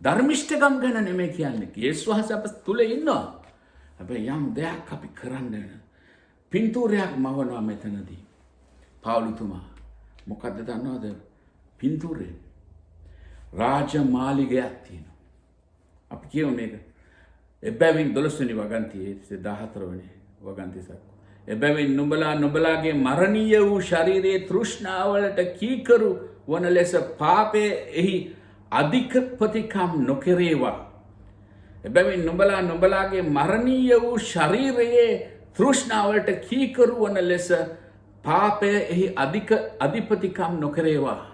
ධර්මිෂ්ඨකම් ගැන නෙමෙයි කියන්නේ. යේසුස් වහන්සේ අප තුල ඉන්නවා. හැබැයි යම් දෙයක් අපි කරන්න වෙන. පින්තූරයක් මවනවා මෙතනදී. පාවුලුතුමා මොකද්ද දන්නවද? පින්තූරේ රාජමාලිගයක් තියෙනවා. අපි කියමු මේක. එබැවින් 12 වෙනි වගන්තියේ 14 වෙනි වගන්තියසක්. එබැවින් නුඹලාගේ මරණීය වූ ශරීරයේ තෘෂ්ණාවලට කීකරු වන ලෙස පාපයේ එහි අධිපතිකම් නොකරේවා. එබැවින් නුඹලාගේ මරණීය වූ ශරීරයේ තෘෂ්ණාවලට කීකරු වන ලෙස පාපයේ එහි අධිපතිකම් නොකරේවා.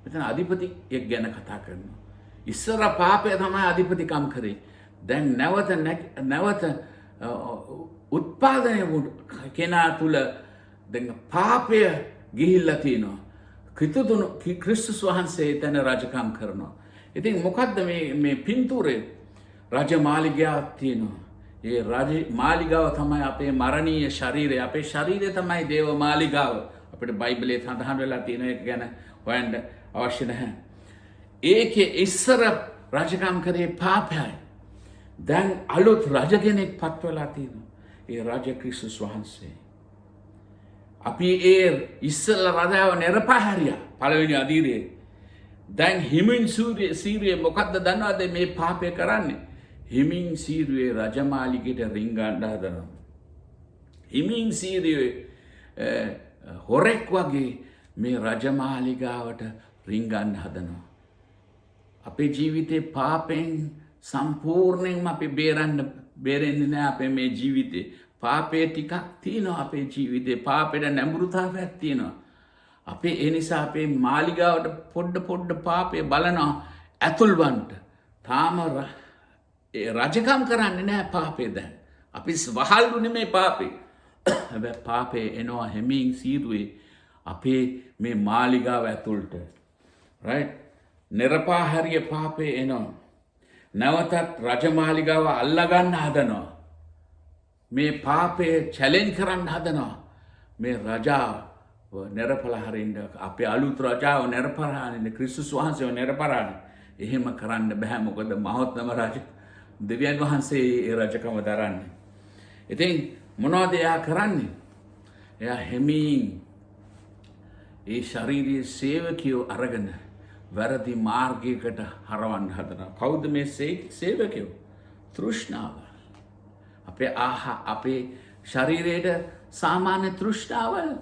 මෙතන අධිපතියෙක් ගැන කතා කරනවා. ඉස්සර පාපය තමයි අධිපතිකම් කරේ. දැන් නැවත උත්පාදනය වූ කෙනා තුළ දැන් පාපය ගිහිල්ලා තියෙනවා. ක්‍රිස්තුස් වහන්සේ එතන රජකම් කරනවා. ඉතින් මොකද්ද මේ පින්තූරේ රජමාලිගාවක් තියෙනවා. ඒ රජමාලිගාව තමයි අපේ මරණීය ශරීරය. අපේ ශරීරය තමයි දේව මාලිගාව. අපිට බයිබලයේ සඳහන් වෙලා තියෙන එක ගැන හොයන්න අවශ්‍ය නැහැ. ඒකේ ඉස්සර රජකම් කරේ පාපයයි. දැන් අලුත් රජ කෙනෙක් පත් වෙලා තියෙනවා. ඒ රජ ක්‍රිස්තුස් වහන්සේ. අපි ඒ ඉස්සෙල්ලා රජාව නිරපා හැරියා පළවෙනි අදියරේ. දැන් හිමින් සීරුවේ මොකද්ද දන්නවද මේ පාපය කරන්නේ? හිමින් සීරුවේ රජමාලිගයට රිංගන්න හදනවා. හිමින් සීරුවේ හොරෙක් වගේ මේ රජමාලිගාවට රිංගන්න හදනවා. අපේ ජීවිතේ පාපෙන් සම්පූර්ණයෙන්ම අපි බේරෙන්නේ නැහැ. අපේ මේ ජීවිතේ පාපේ ටිකක් තියෙනවා. අපේ ජීවිතේ පාපෙට නැඹුරුතාවයක් තියෙනවා. අපේ ඒ නිසා අපේ මාලිගාවට පොඩ පාපේ බලනවා ඇතුල්වන්ට. තාම රජකම් කරන්නේ නැහැ පාපේ දැන්. අපි වහල්ු නෙමේ පාපේ. හැබැයි පාපේ එනවා හැමින් සීරුවේ අපේ මේ මාලිගාව ඇතුළට. right? නිරපා හැරිය පාපේ එනවා. නැවතත් රජමාලිගාව අල්ලගන්න හදනවා. මේ පාපය චැලෙන්ජ් කරන්න හදනවා. මේ රජාව නිරපලා හරින්න අපේ අලුත් රජාව නිරපලා හරින්න ක්‍රිස්තුස් වහන්සේව නිරපලා එහෙම කරන්න බෑ. මොකද මහත්ම රජ දෙවියන් වහන්සේ ඒ රජකම දරන්නේ. ඉතින් මොනවද එයා කරන්නේ? එයා හැමින් ඒ ශාරීරික සේවකයෝ අරගෙන වැරදි මාර්ගයකට හරවන්න හදනවා. කවුද මේ සේවකයෝ? තෘෂ්ණාව. අපේ ශරීරයට සාමාන්‍ය තෘෂ්ණාවල්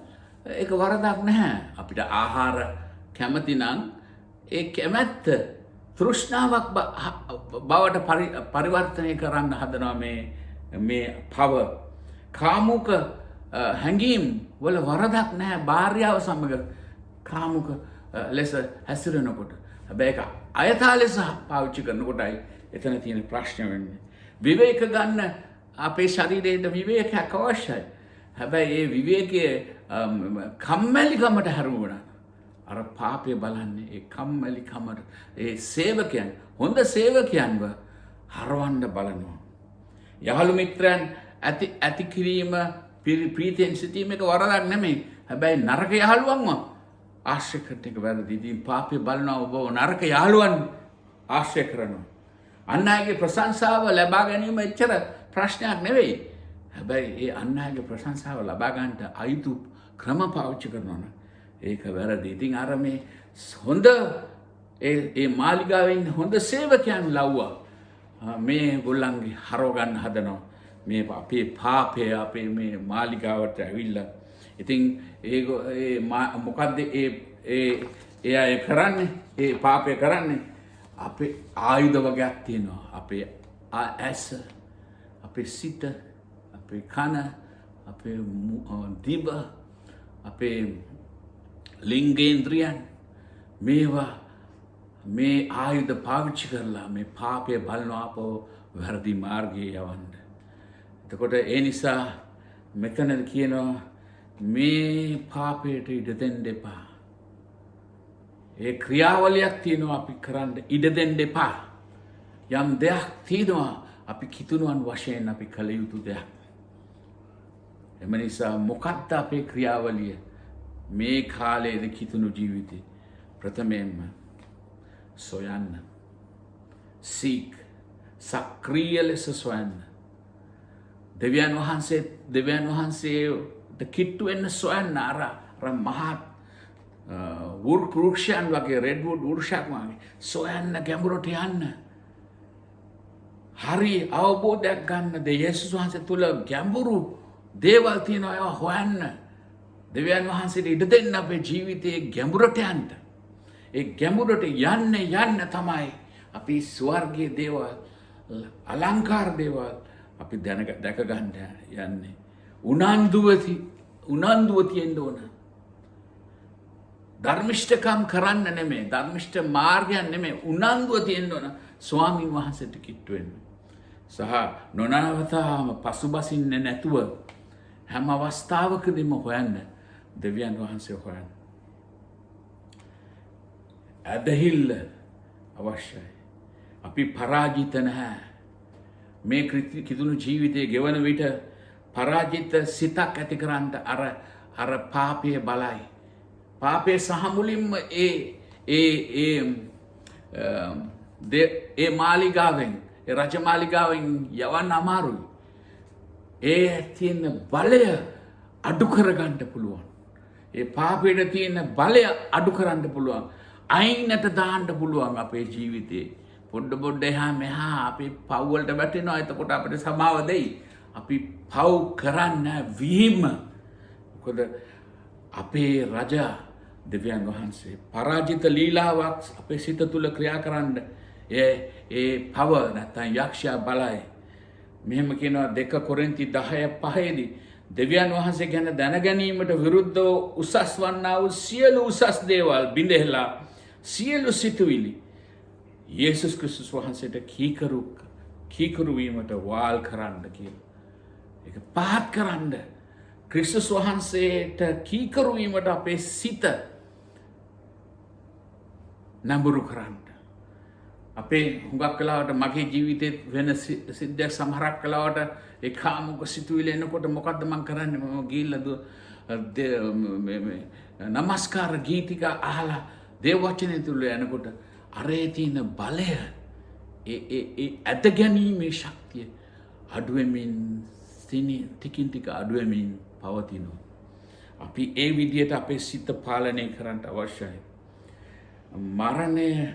ඒක වරදක් නැහැ. අපිට ආහාර කැමති නම් ඒ කැමැත්ත තෘෂ්ණාවක් බවට පරිවර්තනය කරන්න හදනවා මේ පව. කාමුක හැඟීම් වල වරදක් නැහැ. භාර්යාව සමග කාමුක ලෙස හැසිරෙනකොට. හැබැයි ඒක අයථා ලෙස පාවිච්චි කරනකොටයි එතන තියෙන ප්‍රශ්න වෙන්නේ. විවේක ගන්න අපේ ශරීරයට විවේකයක් අවශ්‍යයි. හැබැයි ඒ විවේකයේ කම්මැලිකමට හැරුණා. අර පාපය බලන්නේ ඒ කම්මැලිකමට ඒ සේවකයන් හොඳ සේවකයන්ව හරවන්න බලනවා. යහළු මිත්‍රයන් ඇති කිරීම ප්‍රීතියෙන් සිටීම එක වරදක් නෙමෙයි. හැබැයි නරක යහළුවන්ව ආශ්‍රය කරන එක වැරදි. ඉතින් පාපය බලනවා ඔබ නරක යහළුවන් ආශ්‍රය කරනවා. අන් අයගේ ප්‍රශංසාව ලබා ගැනීම එච්චර ප්‍රශ්නයක් නෙවෙයි. හැබැයි ඒ අන් අයගේ ප්‍රශංසාව ලබා ගන්නට අයුතු ක්‍රම පාවිච්චි කරනවා නම් ඒක වැරදි. ඉතින් අර මේ හොඳ ඒ මාලිගාවෙන් හොඳ සේවකයන් ලව්වා මේ ගොල්ලන්ගේ හරව ගන්න හදනවා. මේ අපේ පාපය අපේ මේ මාලිගාවට ඇවිල්ලා. ඉතින් මොකද්ද ඒ අය කරන්නේ? ඒ පාපය කරන්නේ අපේ ආයුධ වගේක් තියෙනවා. අපේ ඇස, අපේ සිත, අපේ කන, අපේ දිව, අපේ ලිංගේන්ද්‍රියන් මේවා මේ ආයුධ පාවිච්චි කරලා මේ පාපය බලනවා අපෝ වැරදි මාර්ගයේ යවන්න. එතකොට ඒ නිසා මෙතන කියනවා මේ පාපයට ඉඩ දෙන්න එපා. ඒ ක්‍රියාවලියක් තියෙනවා අපි කරන්න ඉඩ දෙන්න එපා. යම් දෙයක් තියෙනවා අපි කිතුණුවන් වශයෙන් අපි කළ යුතු දෙයක්. එම නිසා මොකක්ද අපේ ක්‍රියාවලිය මේ කාලයේද කිතුණු ජීවිතේ? ප්‍රථමයෙන්ම සොයන්න. සීක් සක්‍රීය ලෙස සොයන්න. දෙවියන් වහන්සේට කිට්ටු වෙන්න සොයන්න. අර මහත් වෘක්ෂයන් වගේ රෙඩ්වුඩ් වෘක්ෂයක් වගේ සොයන්න, ගැඹුරට යන්න. හරි අවබෝධයක් ගන්නද යේසුස් වහන්සේ තුල ගැඹුරු දේවල් තියෙනවා ඒවා හොයන්න. දෙවියන් වහන්සේට ඉඩ දෙන්න අපේ ජීවිතයේ ගැඹුරට යන්න. ඒ ගැඹුරට යන්න තමයි අපි ස්වර්ගයේ දේවල්, අලංකාර දේවල් අපි දැක ගන්න යන්නේ. උනන්දුව තියෙන්න ඕන. ධර්මිෂ්ඨකම් කරන්න නෙමෙයි, ධර්මිෂ්ඨ මාර්ගයක් නෙමෙයි, උනන්දුව තියෙන්න ඕන ස්වාමීන් වහන්සේට කිට්ටු වෙන්න. සහ නොනවතාම පසුබසින්නේ නැතුව හැම අවස්ථාවකදීම හොයන්න, දෙවියන් වහන්සේ හොයන්න. ඇදහිල්ල අවශ්‍යයි. අපි පරාජිත නැහැ. මේ කිතුණු ජීවිතයේ ගෙවන විට පරාජිත සිතක් ඇති කරන්නට අර පාපයේ බලයි. පාපයේ සහ මුලින්ම ඒ මාලිගාවෙන්, ඒ රජමාලිගාවෙන් යවන්න අමාරුයි. ඒ තියෙන බලය අඩු කරගන්න පුළුවන්. ඒ පාපයට තියෙන බලය අඩු කරන්න පුළුවන්. අයිනට දාන්න පුළුවන් අපේ ජීවිතේ. පොඩ්ඩ එහා මෙහා අපි පව් වලට වැටෙනවා. එතකොට අපිට සමාව දෙයි. අපි පව් කරන්න වීම. මොකද අපේ රජා දෙවියන් වහන්සේ පරාජිත ලීලාවක් අපේ සිත තුළ ක්‍රියා කරන්න ඒ පව නැත්නම් යක්ෂයා බලයි. මෙහෙම කියනවා 2 කොරින්ති 10:5 දෙවියන් වහන්සේ ගැන දැනගැනීමට විරුද්ධව උසස් වන්නා වූ සියලු උසස් දේවල් බිඳෙහලා සියලු සිතුවිලි යේසුස් ක්‍රිස්තුස් වහන්සේට කීකරු වීමට වාල් කරන්න කියලා. ඒක පහත් කරන්න. ක්‍රිස්තුස් වහන්සේට කීකරු වීමට අපේ සිත නඹුරු කරන්න. අපේ හුඟක් කලාවට මගේ ජීවිතේ වෙන සිද්ධියක් සමහරක් කලාවට ඒ කාමුක සිතුවිලි එනකොට මොකද්ද මම කරන්නේ? මම ගිහිල්ලා නමස්කාර ගීතිකා අහලා දේව වචනේ තුල යනකොට අරේ තියෙන බලය ඒ ඇද ගැනීමේ ශක්තිය අඩුවෙමින් ටිකින් ටික අඩුවෙමින් පවතිනවා. අපි ඒ විදිහට අපේ සිත පාලනය කරන්න අවශ්‍යයි. මරණය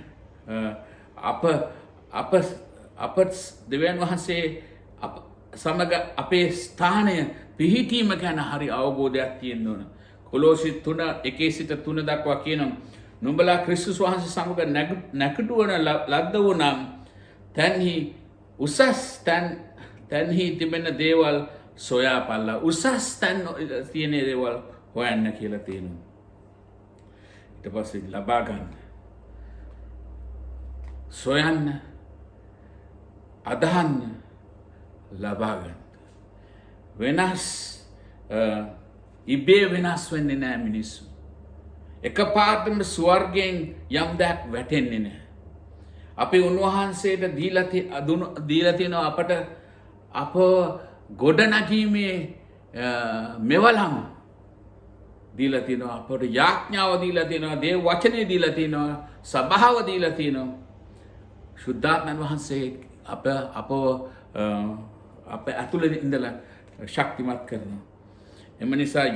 අප දෙවියන් වහන්සේ සමග අපේ ස්ථානය පිහිටීම ගැන හරි අවබෝධයක් තියෙන්න ඕන. කොලෝසි 3:1 සිට 3 දක්වා කියනවා නුඹලා ක්‍රිස්තුස් වහන්සේ සමග නැකටුවන ලද්ද වුනම් තැන්හි තිබෙන දේවල් සොයාපල්ලා. උසස් තැන් තියෙන දේවල් හොයන්න කියලා තියෙනවා. ඊට පස්සේ ලබා ගන්න. සොයන්න, අදහන්න, ලබා ගන්න. ඉබේ වෙනස් වෙන්නේ නෑ මිනිස්සු. එකපාරටම ස්වර්ගයෙන් යම් දෙයක් වැටෙන්නේ නෑ. අපි උන්වහන්සේට දීලා තියෙනවා අප ගොඩනැගීමේ මෙවලම් දීලා තියෙනවා. අපට යාඥාව දීලා තියෙනවා. දේව වචනේ දීලා තියෙනවා. සභාව දීලා තියෙනවා. ශුද්ධාත්මයන් වහන්සේ අප ඇතුළේ ඉඳලා ශක්තිමත් කරනවා. එම නිසා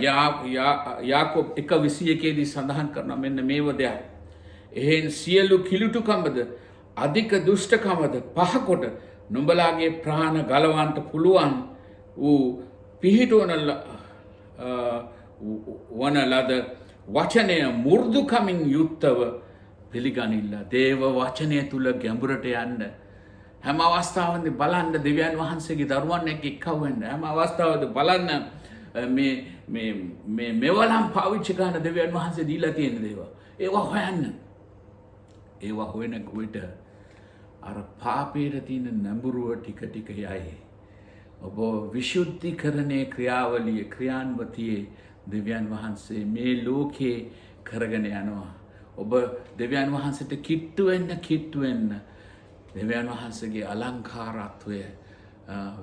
යාකෝබ් 1:21 සඳහන් කරනවා මෙන්න මේව දෙයක්. එහෙන් සියලු කිලුටුකමද අධික දුෂ්ටකමද පහකොට නුඹලාගේ ප්‍රාණ ගලවන්ට පුළුවන් වූ පිහිටවන වන ලද වචනය මුර්දුකමින් යුක්තව පිළිගනිල්ල. දේව වචනය තුළ ගැඹුරට යන්න. හැම අවස්ථාවද බලන්න දෙවියන් වහන්සේගේ දරුවන් එක්ක එක්කවෙන්න. හැම අවස්ථාවද බලන්න මෙවලම් පාවිච්චි කරන දෙවියන් වහන්සේ දීලා තියෙන දේවල්. ඒවා හොයන්න. ඒවා හොයන විට අර පාපයට තියෙන නැඹුරුව ටික ටික යයි. ඔබ විශුද්ධිකරණයේ ක්‍රියාවලිය ක්‍රියාන්වතියේ දෙවියන් වහන්සේ මේ ලෝකේ කරගෙන යනවා. ඔබ දෙවියන් වහන්සේට කිට්ටු වෙන්න දෙවියන් වහන්සේගේ අලංකාරත්වය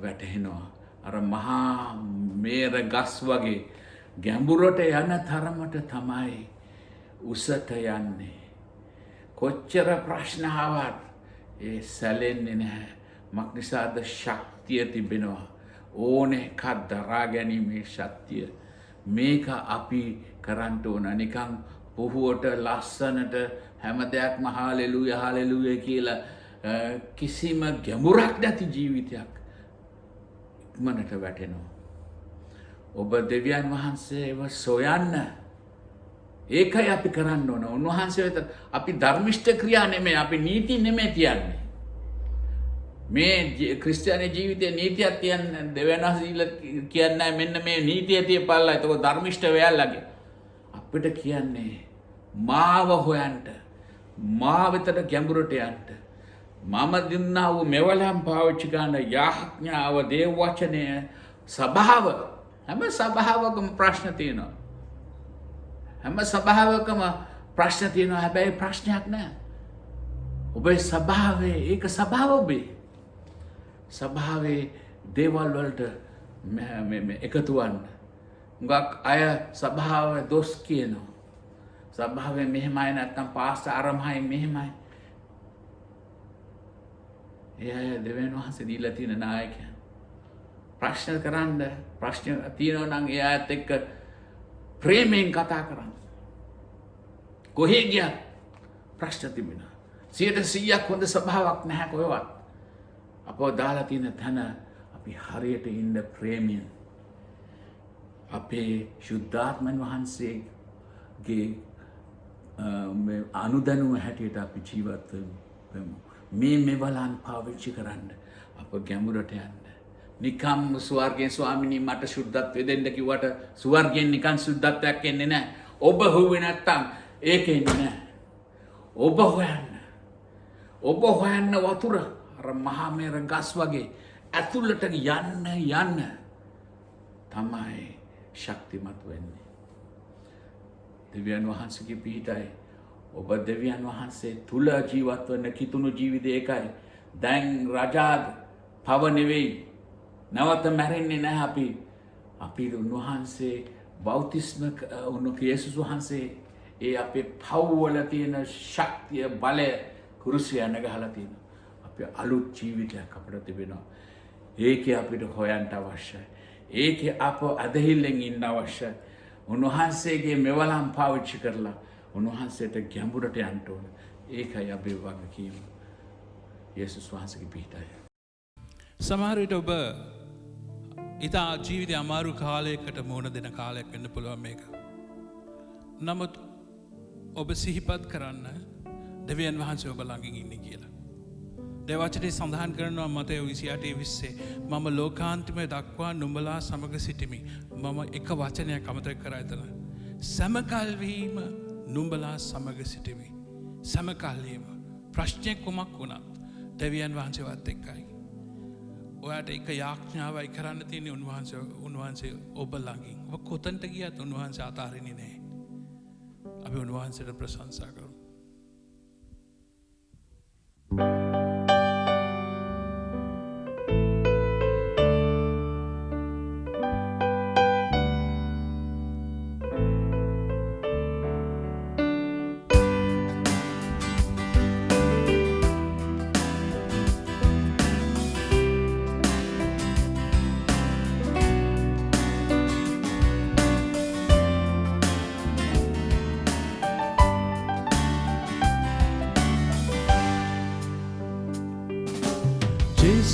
වැටහෙනවා. අර මහා මේර ගස් වගේ ගැඹුරට යන තරමට තමයි උසට යන්නේ. කොච්චර ප්‍රශ්න ආවත් ඒ සැලෙන්නේ නැහැ. මක්නිසාද ශක්තිය තිබෙනවා. ඕන එකක් දරා ගැනීමේ ශක්තිය. මේක අපි කරන්න ඕන. නිකන් පුහුවට ලස්සනට හැම දෙයක්ම හාලෙලූයා කියලා කිසිම ගැඹුරක් නැති ජීවිතයක් ඉක්මනට වැටෙනවා. ඔබ දෙවියන් වහන්සේව සොයන්න. ඒකයි අපි කරන්න ඕන. උන්වහන්සේ වෙත අපි ධර්මිෂ්ඨ ක්‍රියා නෙමෙයි, අපි නීති නෙමෙයි තියන්නේ. මේ ක්‍රිස්තියානි ජීවිතයේ නීතියක් තියන්නේ දෙවියන් වහන්සේ කියන්නේ මෙන්න මේ නීතිය තියපල්ලා. ඒක ධර්මිෂ්ඨ වෙයල්ලාගේ. අපිට කියන්නේ මාව හොයන්න. මා වෙතට ගැඹුරට යන්න. මම දුන්නා වූ මෙවලම් පාවිච්චි කරන යාඥාව දේව වචනය සභාව හැම සභාවකම ප්‍රශ්න තියෙනවා. හැම සභාවකම ප්‍රශ්න තියෙනවා. හැබැයි ප්‍රශ්නයක් නැහැ. ඔබේ සභාවේ ඒක සභාව ඔබේ. සභාවේ දේවල් වලට එකතු වන්න. හුඟක් අය සභාවේ දොස් කියනවා. සභාවේ මෙහෙමයි නැත්නම් පාස්ටර් අරමයි මෙහෙමයි. ඒ දෙවියන් වහන්සේ දීලා තියෙන නායකයන්. ප්‍රශ්න කරන්න ප්‍රශ්න තියෙනවා නම් එයාත් එක්ක ප්‍රේමයෙන් කතා කරන්න. කොහේ ගියත් ප්‍රශ්න තිබෙනවා. 100% හොඳ සභාවක් නැහැ කොහෙවත්. අපෝ දාලා තියෙන තැන අපි හරියට ඉන්න ප්‍රේමයෙන්. අපේ ශුද්ධාත්මන් වහන්සේගේ අනුදැනුම හැටියට අපි ජීවත් වෙමු. මේ මෙවලන් පාවිච්චි කරන්න අප ගැඹුරට යන්න. නිකම් ස්වර්ගයෙන් ස්වාමිනී මට ශුද්ධත්වය දෙන්න කිව්වට ස්වර්ගයෙන් නිකන් ශුද්ධත්වයක් එන්නේ නැහැ. ඔබ හුවේ නැත්තම් ඒක එන්නේ නැහැ. ඔබ හොයන්න වතුර අර මහා මේර ගස් වගේ ඇතුළට යන්න තමයි ශක්තිමත් වෙන්නේ. දෙවියන් වහන්සේගේ පිහිටයි ඔබ දෙවියන් වහන්සේ තුල ජීවත් වන කිතුණු ජීවිතය ඒකයි. දැන් රජාද පව නෙවෙයි. නැවත මැරෙන්නේ නැහැ අපි උන්වහන්සේ බෞතිස්ම උණු යේසුස් වහන්සේ ඒ අපේ පව්වල තියෙන ශක්තිය බලය කුරුසිය නැගහලා තියෙනවා. අපි අලුත් ජීවිතයක් අපිට තිබෙනවා. ඒකේ අපිට හොයන්න අවශ්‍යයි. ඒකේ අප අදහිල්ලෙන් ඉන්න අවශ්‍යයි. උන්වහන්සේගේ මෙවලම් පාවිච්චි කරලා උන්වහන්සේට ගැඹුරට යන්න ඕන. ඒකයි අපේ වගකීම. යේසුස් වහන්සේගේ පිහිටයි.
සමහර විට ඔබ ඉතා ජීවිතය අමාරු කාලයකට මුහුණ දෙන කාලයක් වෙන්න පුළුවන් මේක. නමුත් ඔබ සිහිපත් කරන්න දෙවියන් වහන්සේ ඔබ ළඟින් ඉන්නේ කියලා. දේවචනේ සඳහන් කරනවා මතේ 28:20 මම ලෝකාන්තිමය දක්වා නුඹලා සමග සිටිමි. මම එක වචනයක් අමතක කරා එතන. සමකල්වීම නුඹලා සමග සිටිමි. සමකල්වීම ප්‍රශ්නයක් කොමක් වුණත් දෙවියන් වහන්සේවත් එක්කයි. ඔයාට එක යාඥාවයි කරන්න තියෙන්නේ උන්වහන්සේ ඔබ ළඟින්. ඔබ කොතනට ගියත් උන්වහන්සේ අතාරින්නේ නැහැ. අපි උන්වහන්සේට ප්‍රශංසා කරමු.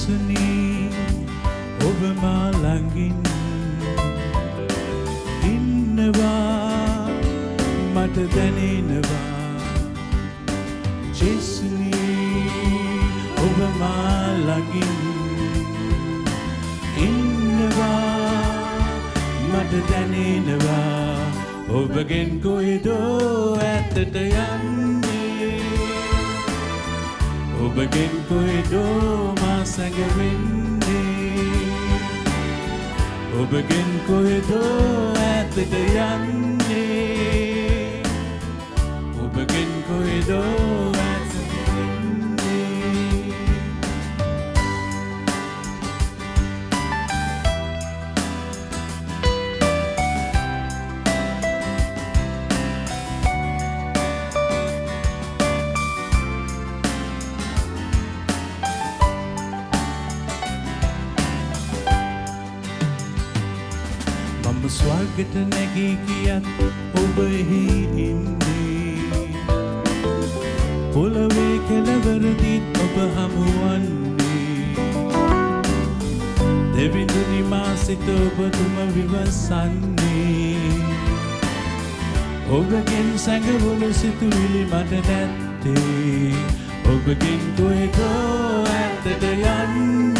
ජෙසුනී ඔබ මා ළඟින් ඉන්නවා මට දැනෙනවා ජෙසුනී ඔබ මා ළඟින් ඉන්නවා මට දැනෙනවා ඔබගෙන් කොහෙදෝ ඈතට යන්නේ ඔබගෙන් කොහෙදෝ මා සැඟවෙන්නේ ඔබගෙන් කොහෙදෝ ඈතට යන්නේ ඔබගෙන් කොහෙදෝ ඈතට යන්නේ මම ස්වර්ගයට නැගී ගියත් ඔබ එහි ඉන්නේ පොළොවේ කෙළවරදීත් ඔබ හමුවන්නේ දෙවිඳුනි මා සිත ඔබ තුම විවසන්නේ ඔබගෙන් සැඟවුණු සිතුවිලි මට නැත්තේ ඔබගෙන් කොහෙදෝ ඈතට යන්නේ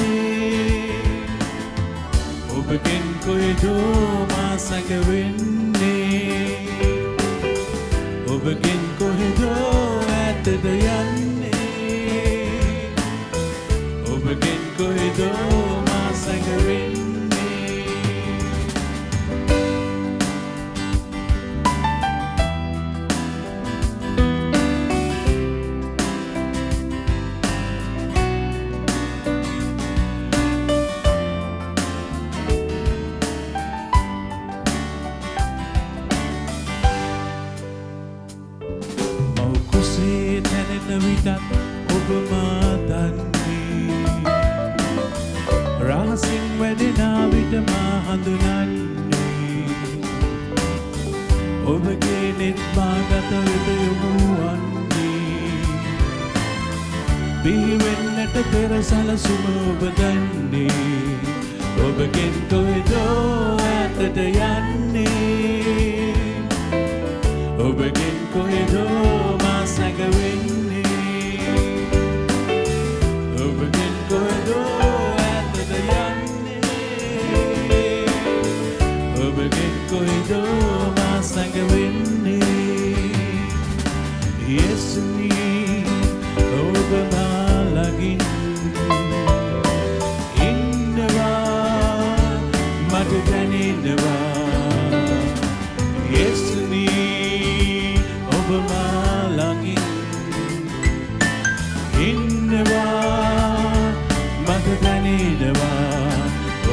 ඔබගෙන් කොහෙදෝ මා සැඟවෙන්නේ ඔබගෙන් කොහෙදෝ ඈතට යන්නේ ඔබගෙන් කොහෙදෝ මා සැඟවෙන්නේ කුසේ තැනෙන විටත් ඔබ මා දන්නේ රහසින් වැඩෙනා විට මා හඳුනන්නේ ඔබගේ නෙත් මා ගත වෙත යොමු වන්නේ බිහිවෙන්නට පෙර සැලසුම ඔබ දන්නේ ඔබගෙන් කොහෙදෝ ඈතට යන්නේ ඔබගෙන් කොහෙදෝ මා සැඟවෙන්නේ ඔබගෙන් කොහෙදෝ ඈතට යන්නේ ඔබගෙන් කොහෙදෝ මා සැඟවෙන්නේ යේසුනී ඔබ මා ළඟින් ඉන්නවා මට දැනෙනවා යේසුනී ඔබ මා ළඟින් ඉන්නවා මට දැනෙනවා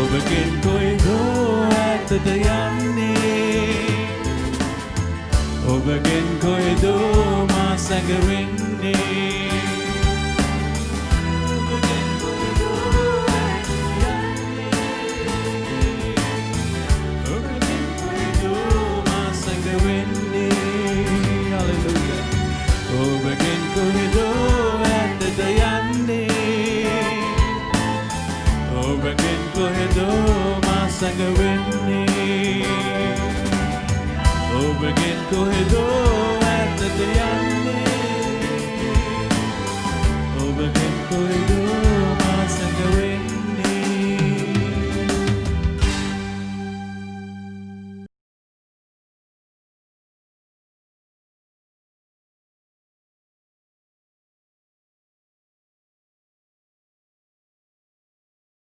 ඔබගෙන් කොහෙදෝ ඈතට යන්නේ ඔබගෙන් කොහෙදෝ මා සැඟවෙන්නේ ඔබගෙන් කොහෙදෝ ඈතට යන්නේ ඔබගෙන් කොහෙදෝ මා සැඟවෙන්නේ හalleluya ඔබගෙන් කොහෙදෝ ඈතට යන්නේ ඔබගෙන් කොහෙදෝ මා සැඟවෙන්නේ ඔබගෙන් කොහෙදෝ ඈතට යන්නේ ඔබගෙන් කොහෙදෝ